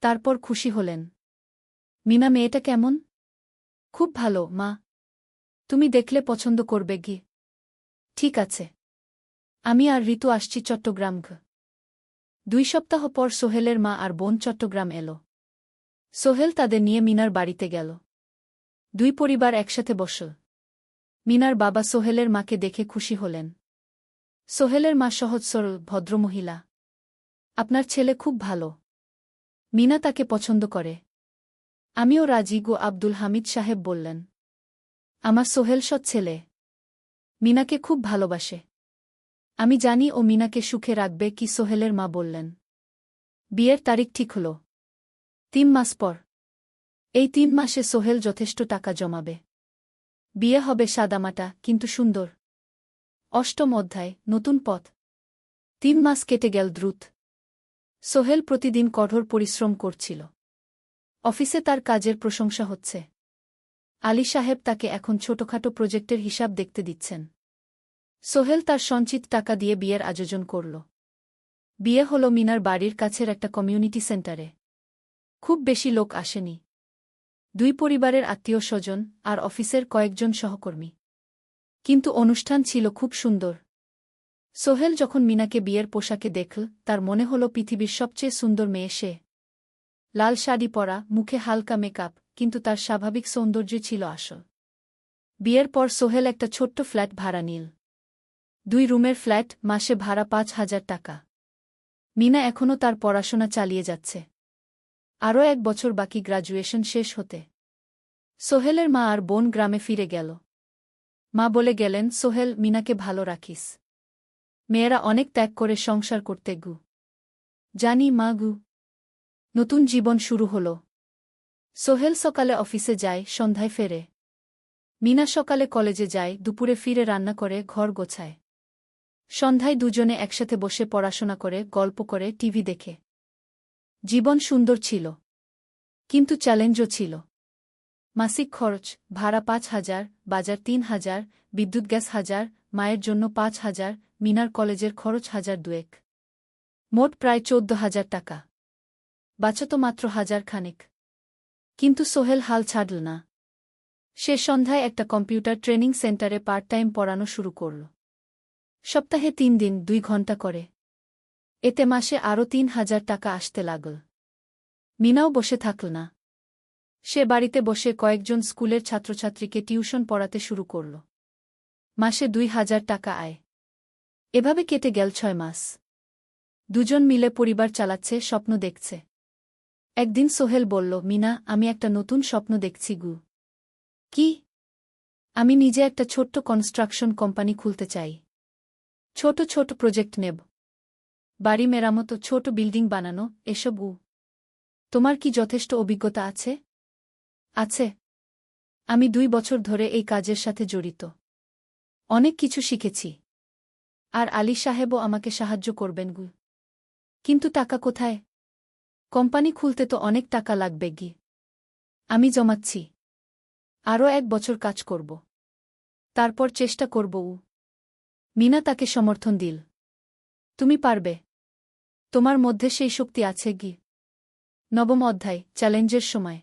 তারপর খুশি হলেন। মিনা মেয়েটা কেমন? খুব ভালো মা। তুমি দেখলে পছন্দ করবে। ঠিক আছে। আমি আর ঋতু আসছি চট্টগ্রাম। 2 সপ্তাহ পর সোহেলের মা আর বোন চট্টগ্রাম এলো। সোহেল তাদের নিয়ে মিনার বাড়িতে গেল। 2 পরিবার একসাথে বসল। মিনার বাবা সোহেলের মাকে দেখে খুশি হলেন। সোহেলের মা সহজ সরল ভদ্রমহিলা। আপনার ছেলে খুব ভালো। মিনা তাকে পছন্দ করে। আমিও রাজি। আব্দুল হামিদ সাহেব বললেন। আমার সোহেল সৎ ছেলে। মিনাকে খুব ভালোবাসে। আমি জানি ও মিনাকে সুখে রাখবে। কি সোহেলের মা বললেন। বিয়ের তারিখ ঠিক হল 3 মাস পর। এই 3 মাসে সোহেল যথেষ্ট টাকা জমাবে। বিয়ে হবে সাদামাটা কিন্তু সুন্দর। 8ম অধ্যায়, নতুন পথ। 3 মাস কেটে গেল দ্রুত। সোহেল প্রতিদিন কঠোর পরিশ্রম করছিল। অফিসে তার কাজের প্রশংসা হচ্ছে। আলী সাহেব তাকে এখন ছোটখাটো প্রজেক্টের হিসাব দেখতে দিচ্ছেন। সোহেল তার সঞ্চিত টাকা দিয়ে বিয়ের আয়োজন করল। বিয়ে হল মিনার বাড়ির কাছের একটা কমিউনিটি সেন্টারে। খুব বেশি লোক আসেনি। 2 পরিবারের আত্মীয় স্বজন আর অফিসের কয়েকজন সহকর্মী। কিন্তু অনুষ্ঠান ছিল খুব সুন্দর। সোহেল যখন মিনাকে বিয়ের পোশাকে দেখল, তার মনে হল পৃথিবীর সবচেয়ে সুন্দর মেয়ে সে। লাল শাড়ি পরা, মুখে হালকা মেকআপ, কিন্তু তার স্বাভাবিক সৌন্দর্য ছিল আসল। বিয়ের পর সোহেল একটা ছোট্ট ফ্ল্যাট ভাড়া নিল। 2 রুমের ফ্ল্যাট, মাসে ভাড়া 5,000 টাকা। মিনা এখনও তার পড়াশোনা চালিয়ে যাচ্ছে। আরও 1 বছর বাকি গ্র্যাজুয়েশন শেষ হতে। সোহেলের মা আর বোন গ্রামে ফিরে গেল। মা বলে গেলেন, সোহেল, মিনাকে ভালো রাখিস। মেয়েরা অনেক ত্যাগ করে সংসার করতে। জানি মা। নতুন জীবন শুরু হল। সোহেল সকালে অফিসে যায়, সন্ধ্যায় ফেরে। মিনা সকালে কলেজে যায়, দুপুরে ফিরে রান্না করে, ঘর গোছায়। সন্ধ্যায় দুজনে একসাথে বসে পড়াশোনা করে, গল্প করে, টিভি দেখে। জীবন সুন্দর ছিল। কিন্তু চ্যালেঞ্জও ছিল। মাসিক খরচ, ভাড়া 5,000, বাজার 3,000, বিদ্যুৎ গ্যাস 1,000, মায়ের জন্য 5,000, মিনার কলেজের খরচ 1,200। মোট প্রায় 14,000 টাকা। বাঁচত মাত্র 1,000 খানেক। কিন্তু সোহেল হাল ছাড়ল না। সে সন্ধ্যায় একটা কম্পিউটার ট্রেনিং সেন্টারে পার্ট টাইম পড়ানো শুরু করল। সপ্তাহে 3 দিন 2 ঘন্টা করে। এতে মাসে আরও 3,000 টাকা আসতে লাগল। মিনাও বসে থাকল না। সে বাড়িতে বসে কয়েকজন স্কুলের ছাত্রছাত্রীকে টিউশন পড়াতে শুরু করল। মাসে 2,000 টাকা আয়। এভাবে কেটে গেল 6 মাস। দুজন মিলে পরিবার চালাচ্ছে, স্বপ্ন দেখছে। একদিন সোহেল বলল, মিনা, আমি একটা নতুন স্বপ্ন দেখছি। কি? আমি নিজে একটা ছোট্ট কনস্ট্রাকশন কোম্পানি খুলতে চাই। ছোট ছোট প্রজেক্ট নেব। বাড়ি মেরামত, ছোট বিল্ডিং বানানো, এসব। তোমার কি যথেষ্ট অভিজ্ঞতা আছে? আছে। আমি 2 বছর ধরে এই কাজের সাথে জড়িত। অনেক কিছু শিখেছি। আর আলী সাহেবও আমাকে সাহায্য করবেন। কিন্তু টাকা কোথায়? কোম্পানি খুলতে তো অনেক টাকা লাগবে। আমি জমাচ্ছি। আরও 1 বছর কাজ করব। তারপর চেষ্টা করব। মিনা তাকে সমর্থন দিল। তুমি পারবে। তোমার মধ্যে সেই শক্তি আছে। 9ম অধ্যায়, চ্যালেঞ্জের সময়।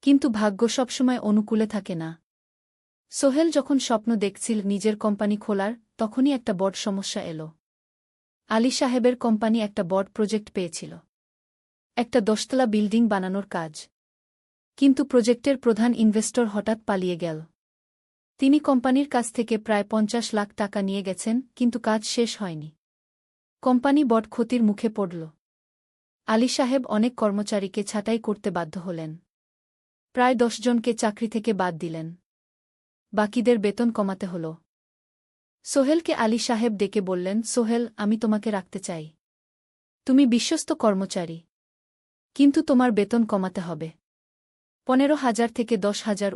কিন্তু ভাগ্য সবসময় অনুকূলে থাকে না। সোহেল যখন স্বপ্ন দেখছিল নিজের কোম্পানি খোলার, তখনই একটা বড় সমস্যা এলো। আলী সাহেবের কোম্পানি একটা বড় প্রজেক্ট পেয়েছিল। একটা 10তলা বিল্ডিং বানানোর কাজ। কিন্তু প্রজেক্টের প্রধান ইনভেস্টর হঠাৎ পালিয়ে গেল। তিনি কোম্পানির কাছ থেকে প্রায় 50 লাখ টাকা নিয়ে গেছেন, কিন্তু কাজ শেষ হয়নি। কোম্পানি বড় ক্ষতির মুখে পড়ল। আলী সাহেব অনেক কর্মচারীকে ছাঁটাই করতে বাধ্য হলেন। প্রায় 10 জনকে চাকরি থেকে বাদ দিলেন। বাকিদের বেতন কমাতে হল। সোহেলকে আলী সাহেব ডেকে বললেন, সোহেল, আমি তোমাকে রাখতে চাই। তুমি বিশ্বস্ত কর্মচারী। কিন্তু তোমার বেতন কমাতে হবে 15,000 থেকে 10,000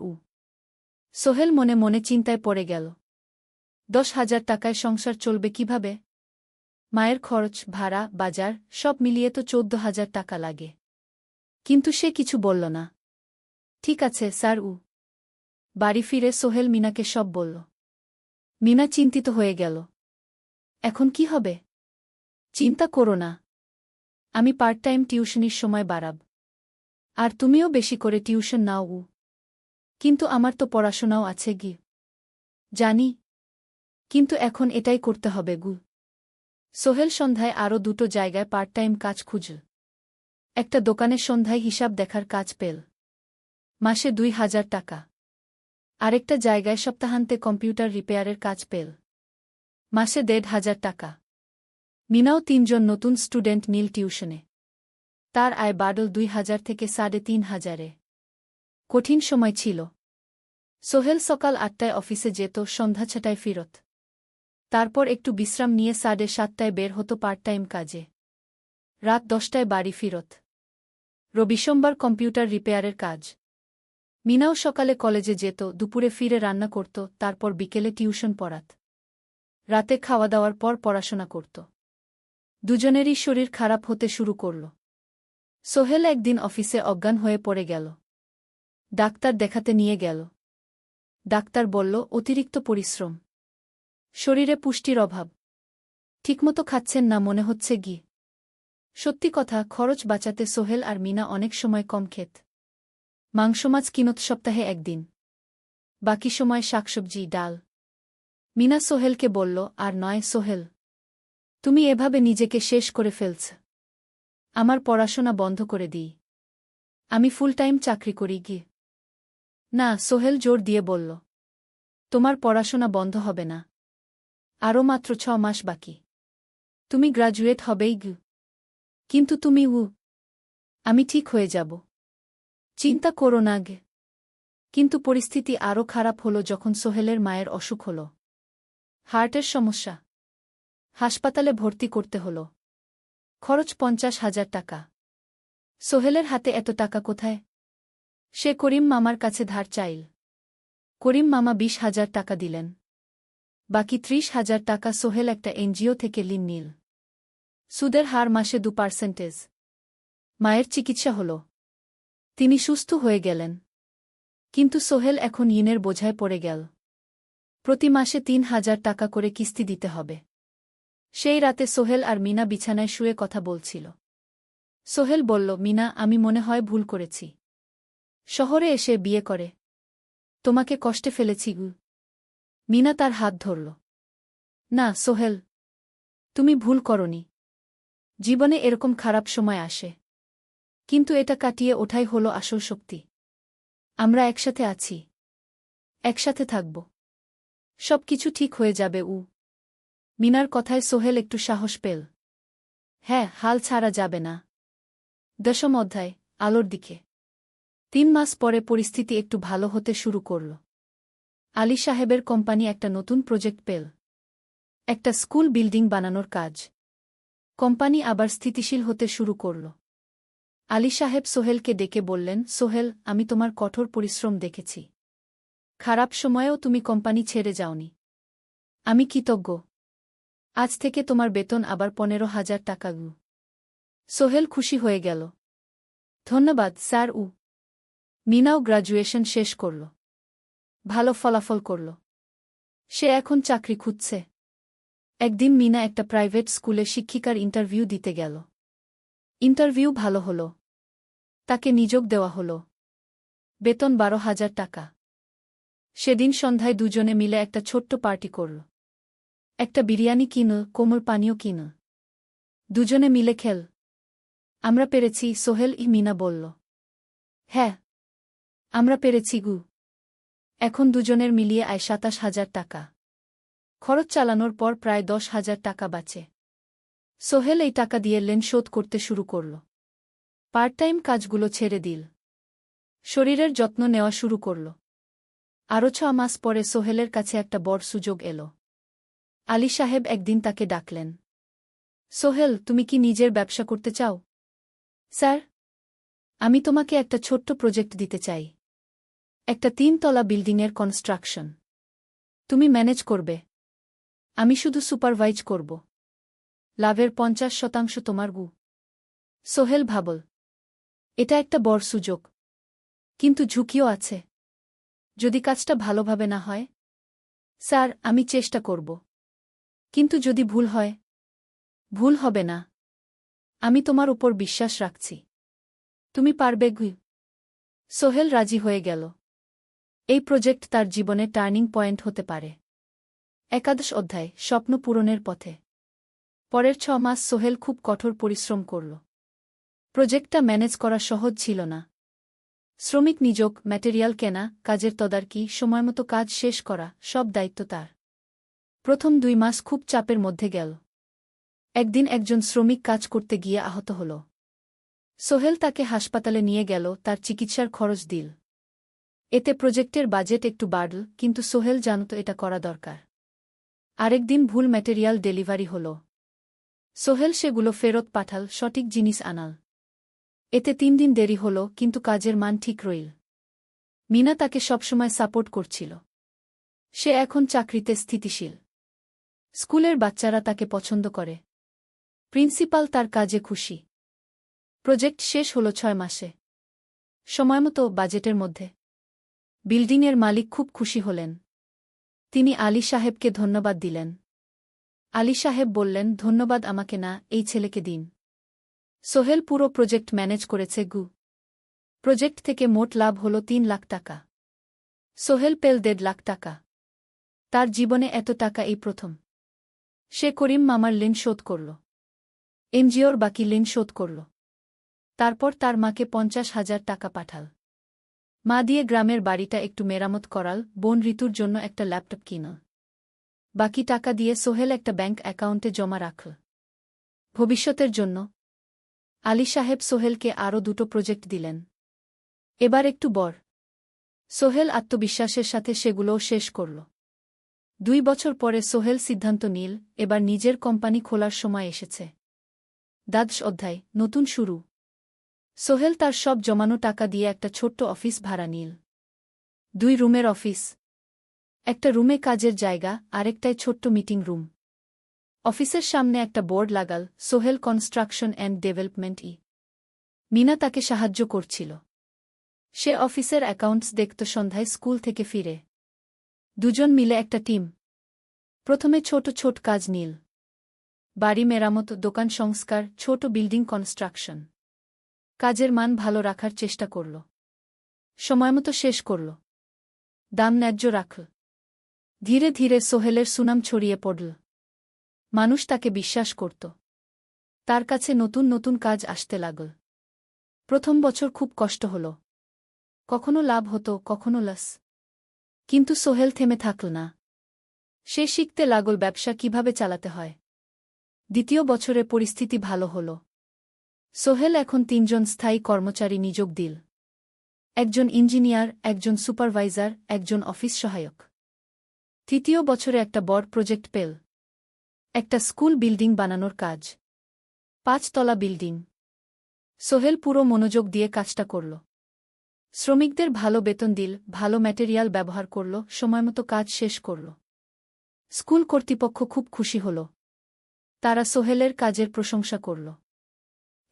সোহেল মনে মনে চিন্তায় পড়ে গেল। 10,000 টাকায় সংসার চলবে কিভাবে? মায়ের খরচ, ভাড়া, বাজার সব মিলিয়ে তো 14,000 টাকা লাগে। কিন্তু সে কিছু বলল না। ঠিক আছে স্যার। বাড়ি ফিরে সোহেল মিনাকে সব বলল। মিনা চিন্তিত হয়ে গেল। এখন কি হবে? চিন্তা করো না, আমি পার্ট টাইম টিউশনির সময় বাড়াব। আর তুমিও বেশি করে টিউশন নাও। কিন্তু আমার তো পড়াশোনাও আছে গি। জানি, কিন্তু এখন এটাই করতে হবে গু। সোহেল সন্ধ্যায় আরও 2টো জায়গায় পার্ট টাইম কাজ খুঁজল। একটা দোকানের সন্ধ্যায় হিসাব দেখার কাজ পেল, মাসে 2,000 টাকা। আরেকটা জায়গায় সপ্তাহান্তে কম্পিউটার রিপেয়ারের কাজ পেল, মাসে 1,500 টাকা। মিনাও 3 জন নতুন স্টুডেন্ট নীল টিউশনে। তার আয় বাড়ল 2,000 থেকে 3,500-এ। কঠিন সময় ছিল। সোহেল সকাল 8টায় অফিসে যেত, সন্ধ্যা 6টায় ফিরত। তারপর একটু বিশ্রাম নিয়ে 7:30টায় বের হতো পার্ট টাইম কাজে। রাত 10টায় বাড়ি ফিরত। রবি-সোমবার কম্পিউটার রিপেয়ারের কাজ। মিনাও সকালে কলেজে যেত, দুপুরে ফিরে রান্না করত, তারপর বিকেলে টিউশন পড়াত। রাতে খাওয়া দাওয়ার পর পড়াশোনা করত। দুজনেরই শরীর খারাপ হতে শুরু করল। সোহেল একদিন অফিসে অজ্ঞান হয়ে পড়ে গেল। ডাক্তার দেখাতে নিয়ে গেল। ডাক্তার বলল, অতিরিক্ত পরিশ্রম, শরীরে পুষ্টির অভাব, ঠিকমতো খাচ্ছেন না মনে হচ্ছে গি। সত্যি কথা, খরচ বাঁচাতে সোহেল আর মিনা অনেক সময় কম খেত। মাংস মাছ কিনত সপ্তাহে একদিন, বাকি সময় শাকসবজি, ডাল। মিনা সোহেলকে বলল, আর নয় সোহেল, তুমি এভাবে নিজেকে শেষ করে ফেলছ। আমার পড়াশোনা বন্ধ করে দিই, আমি ফুল টাইম চাকরি করি গি। না, সোহেল জোর দিয়ে বলল, তোমার পড়াশোনা বন্ধ হবে না। আরও মাত্র 6 মাস বাকি, তুমি গ্রাজুয়েট হবেই গি। কিন্তু তুমি আমি ঠিক হয়ে যাব, চিন্তা করো না গে। কিন্তু পরিস্থিতি আরও খারাপ হলো যখন সোহেলের মায়ের অসুখ হল। হার্টের সমস্যা। হাসপাতালে ভর্তি করতে হল। খরচ 50,000 টাকা। সোহেলের হাতে এত টাকা কোথায়? সে করিম মামার কাছে ধার চাইল। করিম মামা 20,000 টাকা দিলেন। বাকি 30,000 টাকা সোহেল একটা এনজিও থেকে ঋণ নিল। সুদের হার মাসে 2%। মায়ের চিকিৎসা হল, তিনি সুস্থ হয়ে গেলেন। কিন্তু সোহেল এখন ঋণের বোঝায় পড়ে গেল। প্রতি মাসে 3,000 টাকা করে কিস্তি দিতে হবে। সেই রাতে সোহেল আর মিনা বিছানায় শুয়ে কথা বলছিল। সোহেল বলল, মিনা, আমি মনে হয় ভুল করেছি। শহরে এসে বিয়ে করে তোমাকে কষ্টে ফেলেছি গু। মিনা তার হাত ধরল। না সোহেল, তুমি ভুল করনি। জীবনে এরকম খারাপ সময় আসে, কিন্তু এটা কাটিয়ে ওঠাই হলো আসল শক্তি। আমরা একসাথে আছি, একসাথে থাকব, সব কিছু ঠিক হয়ে যাবে। মিনার কথায় সোহেল একটু সাহস পেল। হ্যাঁ, হাল ছাড়া যাবে না। 10ম অধ্যায়, আলোর দিকে। 3 মাস পরে পরিস্থিতি একটু ভালো হতে শুরু করল। আলী সাহেবের কোম্পানি একটা নতুন প্রজেক্ট পেল, একটা স্কুল বিল্ডিং বানানোর কাজ। কোম্পানি আবার স্থিতিশীল হতে শুরু করল। আলী সাহেব সোহেলকে ডেকে বললেন, সোহেল, আমি তোমার কঠোর পরিশ্রম দেখেছি। খারাপ সময়েও তুমি কোম্পানি ছেড়ে যাওনি। আমি কৃতজ্ঞ। আজ থেকে তোমার বেতন আবার 15,000 টাকা। সোহেল খুশি হয়ে গেল। ধন্যবাদ স্যার। মিনাও গ্রাজুয়েশন শেষ করল, ভালো ফলাফল করল। সে এখন চাকরি খুঁজছে। একদিন মিনা একটা প্রাইভেট স্কুলে শিক্ষিকার ইন্টারভিউ দিতে গেল। ইন্টারভিউ ভালো হল, তাকে নিযোগ দেওয়া হল। বেতন 12,000 টাকা। সেদিন সন্ধ্যায় দুজনে মিলে একটা ছোট্ট পার্টি করল। একটা বিরিয়ানি কিনল, কোমল পানীয় কিনল। দুজনে মিলে খেল। আমরা পেরেছি, সোহেল মিনা বলল। হ্যাঁ, আমরা পেরেছি গু। এখন দুজনের মিলিয়ে আয় ২৭,০০০ টাকা। খরচ চালানোর পর প্রায় ১০,০০০ টাকা বাঁচে। সোহেল এই টাকা দিয়ে লেন শোধ করতে শুরু করল। পার্ট টাইম কাজগুলো ছেড়ে দিল। শরীরের যত্ন নেওয়া শুরু করল। আরও ৬ মাস পরে সোহেলের কাছে একটা বড় সুযোগ এল। আলী সাহেব একদিন তাকে ডাকলেন। সোহেল, তুমি কি নিজের ব্যবসা করতে চাও? স্যার, আমি তোমাকে একটা ছোট্ট প্রজেক্ট দিতে চাই। একটা ৩ তলা বিল্ডিংয়ের কনস্ট্রাকশন। তুমি ম্যানেজ করবে, আমি শুধু সুপারভাইজ করব। লাভের ৫০% তোমার গু। সোহেল ভাবল, এটা একটা বড় সুযোগ, কিন্তু ঝুঁকিও আছে। যদি কাজটা ভালোভাবে না হয়? স্যার, আমি চেষ্টা করব। কিন্তু যদি ভুল হয়? ভুল হবে না। আমি তোমার উপর বিশ্বাস রাখছি। তুমি পারবে গু। সোহেল রাজি হয়ে গেল। এই প্রজেক্ট তার জীবনে টার্নিং পয়েন্ট হতে পারে। একাদশ অধ্যায়, স্বপ্ন পূরণের পথে। পরের ৬ মাস সোহেল খুব কঠোর পরিশ্রম করল। প্রজেক্টটা ম্যানেজ করা সহজ ছিল না। শ্রমিক নিযোগ, ম্যাটেরিয়াল কেনা, কাজের তদারকি, সময়মতো কাজ শেষ করা, সব দায়িত্ব তার। প্রথম ২ মাস খুব চাপের মধ্যে গেল। একদিন একজন শ্রমিক কাজ করতে গিয়ে আহত হল। সোহেল তাকে হাসপাতালে নিয়ে গেল, তার চিকিৎসার খরচ দিল। এতে প্রজেক্টের বাজেট একটু বাড়ল, কিন্তু সোহেল জানত এটা করা দরকার। আরেকদিন ভুল ম্যাটেরিয়াল ডেলিভারি হল। সোহেল সেগুলো ফেরত পাঠাল, সঠিক জিনিস আনাল। এতে ৩ দিন দেরি হল, কিন্তু কাজের মান ঠিক রইল। মিনা তাকে সবসময় সাপোর্ট করছিল। সে এখন চাকরিতে স্থিতিশীল। স্কুলের বাচ্চারা তাকে পছন্দ করে। প্রিন্সিপাল তার কাজে খুশি। প্রজেক্ট শেষ হল ৬ মাসে। সময়মতো, বাজেটের মধ্যে। বিল্ডিংয়ের মালিক খুব খুশি হলেন। তিনি আলী সাহেবকে ধন্যবাদ দিলেন। আলী সাহেব বললেন, ধন্যবাদ আমাকে না, এই ছেলেকে দিন। সোহেল পুরো প্রজেক্ট ম্যানেজ করেছে গু। প্রজেক্ট থেকে মোট লাভ হল ৩ লাখ টাকা। সোহেল পেল ১.৫ লাখ টাকা। তার জীবনে এত টাকা এই প্রথম। সে করিম মামার ঋণ শোধ করল। এনজিওর বাকি ঋণ শোধ করল। তারপর তার মাকে ৫০,০০০ টাকা পাঠাল। মা দিয়ে গ্রামের বাড়িটা একটু মেরামত করাল, বোন ঋতুর জন্য একটা ল্যাপটপ কিনল। বাকি টাকা দিয়ে সোহেল একটা ব্যাংক অ্যাকাউন্টে জমা রাখল। ভবিষ্যতের জন্য। আলী সাহেব সোহেলকে আরও ২টো প্রজেক্ট দিলেন। এবার একটু বড়। সোহেল আত্মবিশ্বাসের সাথে সেগুলোও শেষ করল। ২ বছর পরে সোহেল সিদ্ধান্ত নিল, এবার নিজের কোম্পানি খোলার সময় এসেছে। দ্বাদশ অধ্যায়, নতুন শুরু। সোহেল তার সব জমানো টাকা দিয়ে একটা ছোট্ট অফিস ভাড়া নিল। ২ রুমের অফিস। একটা রুমে কাজের জায়গা, আরেকটায় ছোট্ট মিটিং রুম। অফিসের সামনে একটা বোর্ড লাগাল, Sohel construction and development. Mina তাকে সাহায্য করছিল। সে অফিসের অ্যাকাউন্টস দেখত সন্ধ্যায় স্কুল থেকে ফিরে। দুজন মিলে একটা টিম। প্রথমে ছোট ছোট কাজ নিল। বাড়ি মেরামত, দোকান সংস্কার, ছোট বিল্ডিং কনস্ট্রাকশন। কাজের মান ভালো রাখার চেষ্টা করল। সময়মতো শেষ করল। দাম ন্যায্য রাখল। ধীরে ধীরে সোহেলের সুনাম ছড়িয়ে পড়ল। মানুষ তাকে বিশ্বাস করত। তার কাছে নতুন নতুন কাজ আসতে লাগল। প্রথম বছর খুব কষ্ট হল। কখনো লাভ হতো, কখনো লস। কিন্তু সোহেল থেমে থাকল না। সে শিখতে লাগল ব্যবসা কিভাবে চালাতে হয়। দ্বিতীয় বছরে পরিস্থিতি ভালো হল। সোহেল এখন ৩ জন স্থায়ী কর্মচারী নিযোগ দিল। একজন ইঞ্জিনিয়ার, একজন সুপারভাইজার, একজন অফিস সহায়ক। তৃতীয় বছরে একটা বড় প্রজেক্ট পেল। একটা স্কুল বিল্ডিং বানানোর কাজ। ৫ তলা বিল্ডিং। সোহেল পুরো মনোযোগ দিয়ে কাজটা করল। শ্রমিকদের ভালো বেতন দিল, ভালো ম্যাটেরিয়াল ব্যবহার করল, সময়মতো কাজ শেষ করল। স্কুল কর্তৃপক্ষ খুব খুশি হল। তারা সোহেলের কাজের প্রশংসা করল।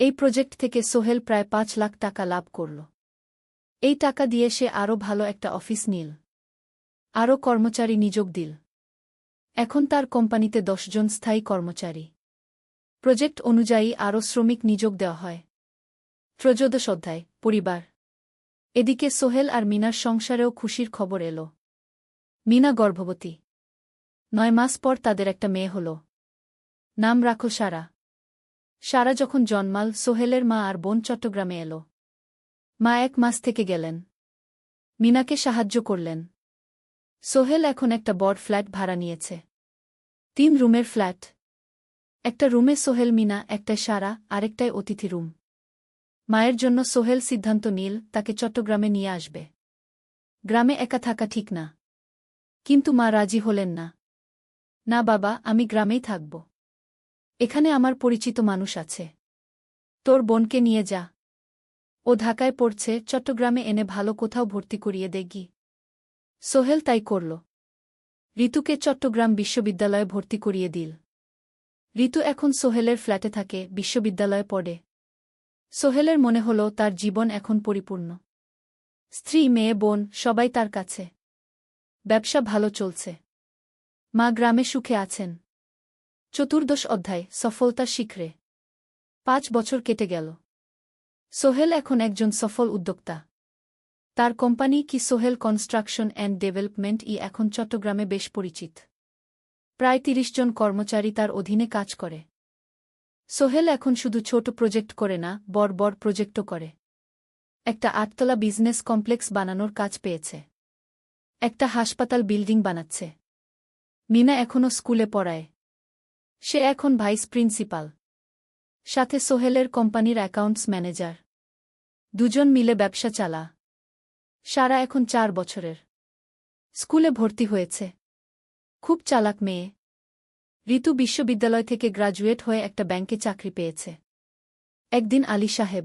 এই প্রজেক্ট থেকে সোহেল প্রায় ৫ লাখ টাকা লাভ করল। এই টাকা দিয়ে সে আরও ভালো একটা অফিস নিল। আরও কর্মচারী নিযোগ দিল। এখন তার কোম্পানিতে ১০ জন স্থায়ী কর্মচারী। প্রজেক্ট অনুযায়ী আরও শ্রমিক নিযোগ দেওয়া হয়। ত্রয়োদশ অধ্যায়, পরিবার। এদিকে সোহেল আর মিনার সংসারেও খুশির খবর এল। মিনা গর্ভবতী। ৯ মাস পর তাদের একটা মেয়ে হল। নাম রাখল সারা। সারা যখন জন্মাল সোহেলের মা আর বোন চট্টগ্রামে এলো। মা 1 মাস থেকে গেলেন। মিনাকে সাহায্য করলেন। সোহেল এখন একটা বড় ফ্ল্যাট ভাড়া নিয়েছে। 3 রুমের ফ্ল্যাট। একটা রুমে সোহেল, মিনা, একটায় সারা, আরেকটায় অতিথি রুম। মায়ের জন্য সোহেল সিদ্ধান্ত নিল তাকে চট্টগ্রামে নিয়ে আসবে। গ্রামে একা থাকা ঠিক না। কিন্তু মা রাজি হলেন না। না বাবা, আমি গ্রামেই থাকব। এখানে আমার পরিচিত মানুষ আছে। তোর বোনকে নিয়ে যা। ও ঢাকায় পড়ছে, চট্টগ্রামে এনে ভালো কোথাও ভর্তি করিয়ে দেগি। সোহেল তাই করল। ঋতুকে চট্টগ্রাম বিশ্ববিদ্যালয়ে ভর্তি করিয়ে দিল। ঋতু এখন সোহেলের ফ্ল্যাটে থাকে, বিশ্ববিদ্যালয়ে পড়ে। সোহেলের মনে হল তার জীবন এখন পরিপূর্ণ। স্ত্রী, মেয়ে, বোন সবাই তার কাছে। ব্যবসা ভালো চলছে। মা গ্রামে সুখে আছেন। 14 অধ্যায়, সফলতার শিখরে। 5 বছর কেটে গেল। সোহেল এখন একজন সফল উদ্যোক্তা। তার কোম্পানি কি সোহেল কনস্ট্রাকশন অ্যান্ড ডেভেলপমেন্ট এখন চট্টগ্রামে বেশ পরিচিত। প্রায় 30 জন কর্মচারী তার অধীনে কাজ করে। সোহেল এখন শুধু ছোট প্রজেক্ট করে না, বড় বড় প্রজেক্টও করে। একটা 8তলা বিজনেস কমপ্লেক্স বানানোর কাজ পেয়েছে। একটা হাসপাতাল বিল্ডিং বানাচ্ছে। মিনা এখনও স্কুলে পড়ায়। সে এখন ভাইস প্রিন্সিপাল। সাথে সোহেলের কোম্পানির অ্যাকাউন্টস ম্যানেজার। দুজন মিলে ব্যবসা চালা। সারা এখন 4 বছরের। স্কুলে ভর্তি হয়েছে। খুব চালাক মেয়ে। ঋতু বিশ্ববিদ্যালয় থেকে গ্রাজুয়েট হয়ে একটা ব্যাংকে চাকরি পেয়েছে। একদিন আলী সাহেব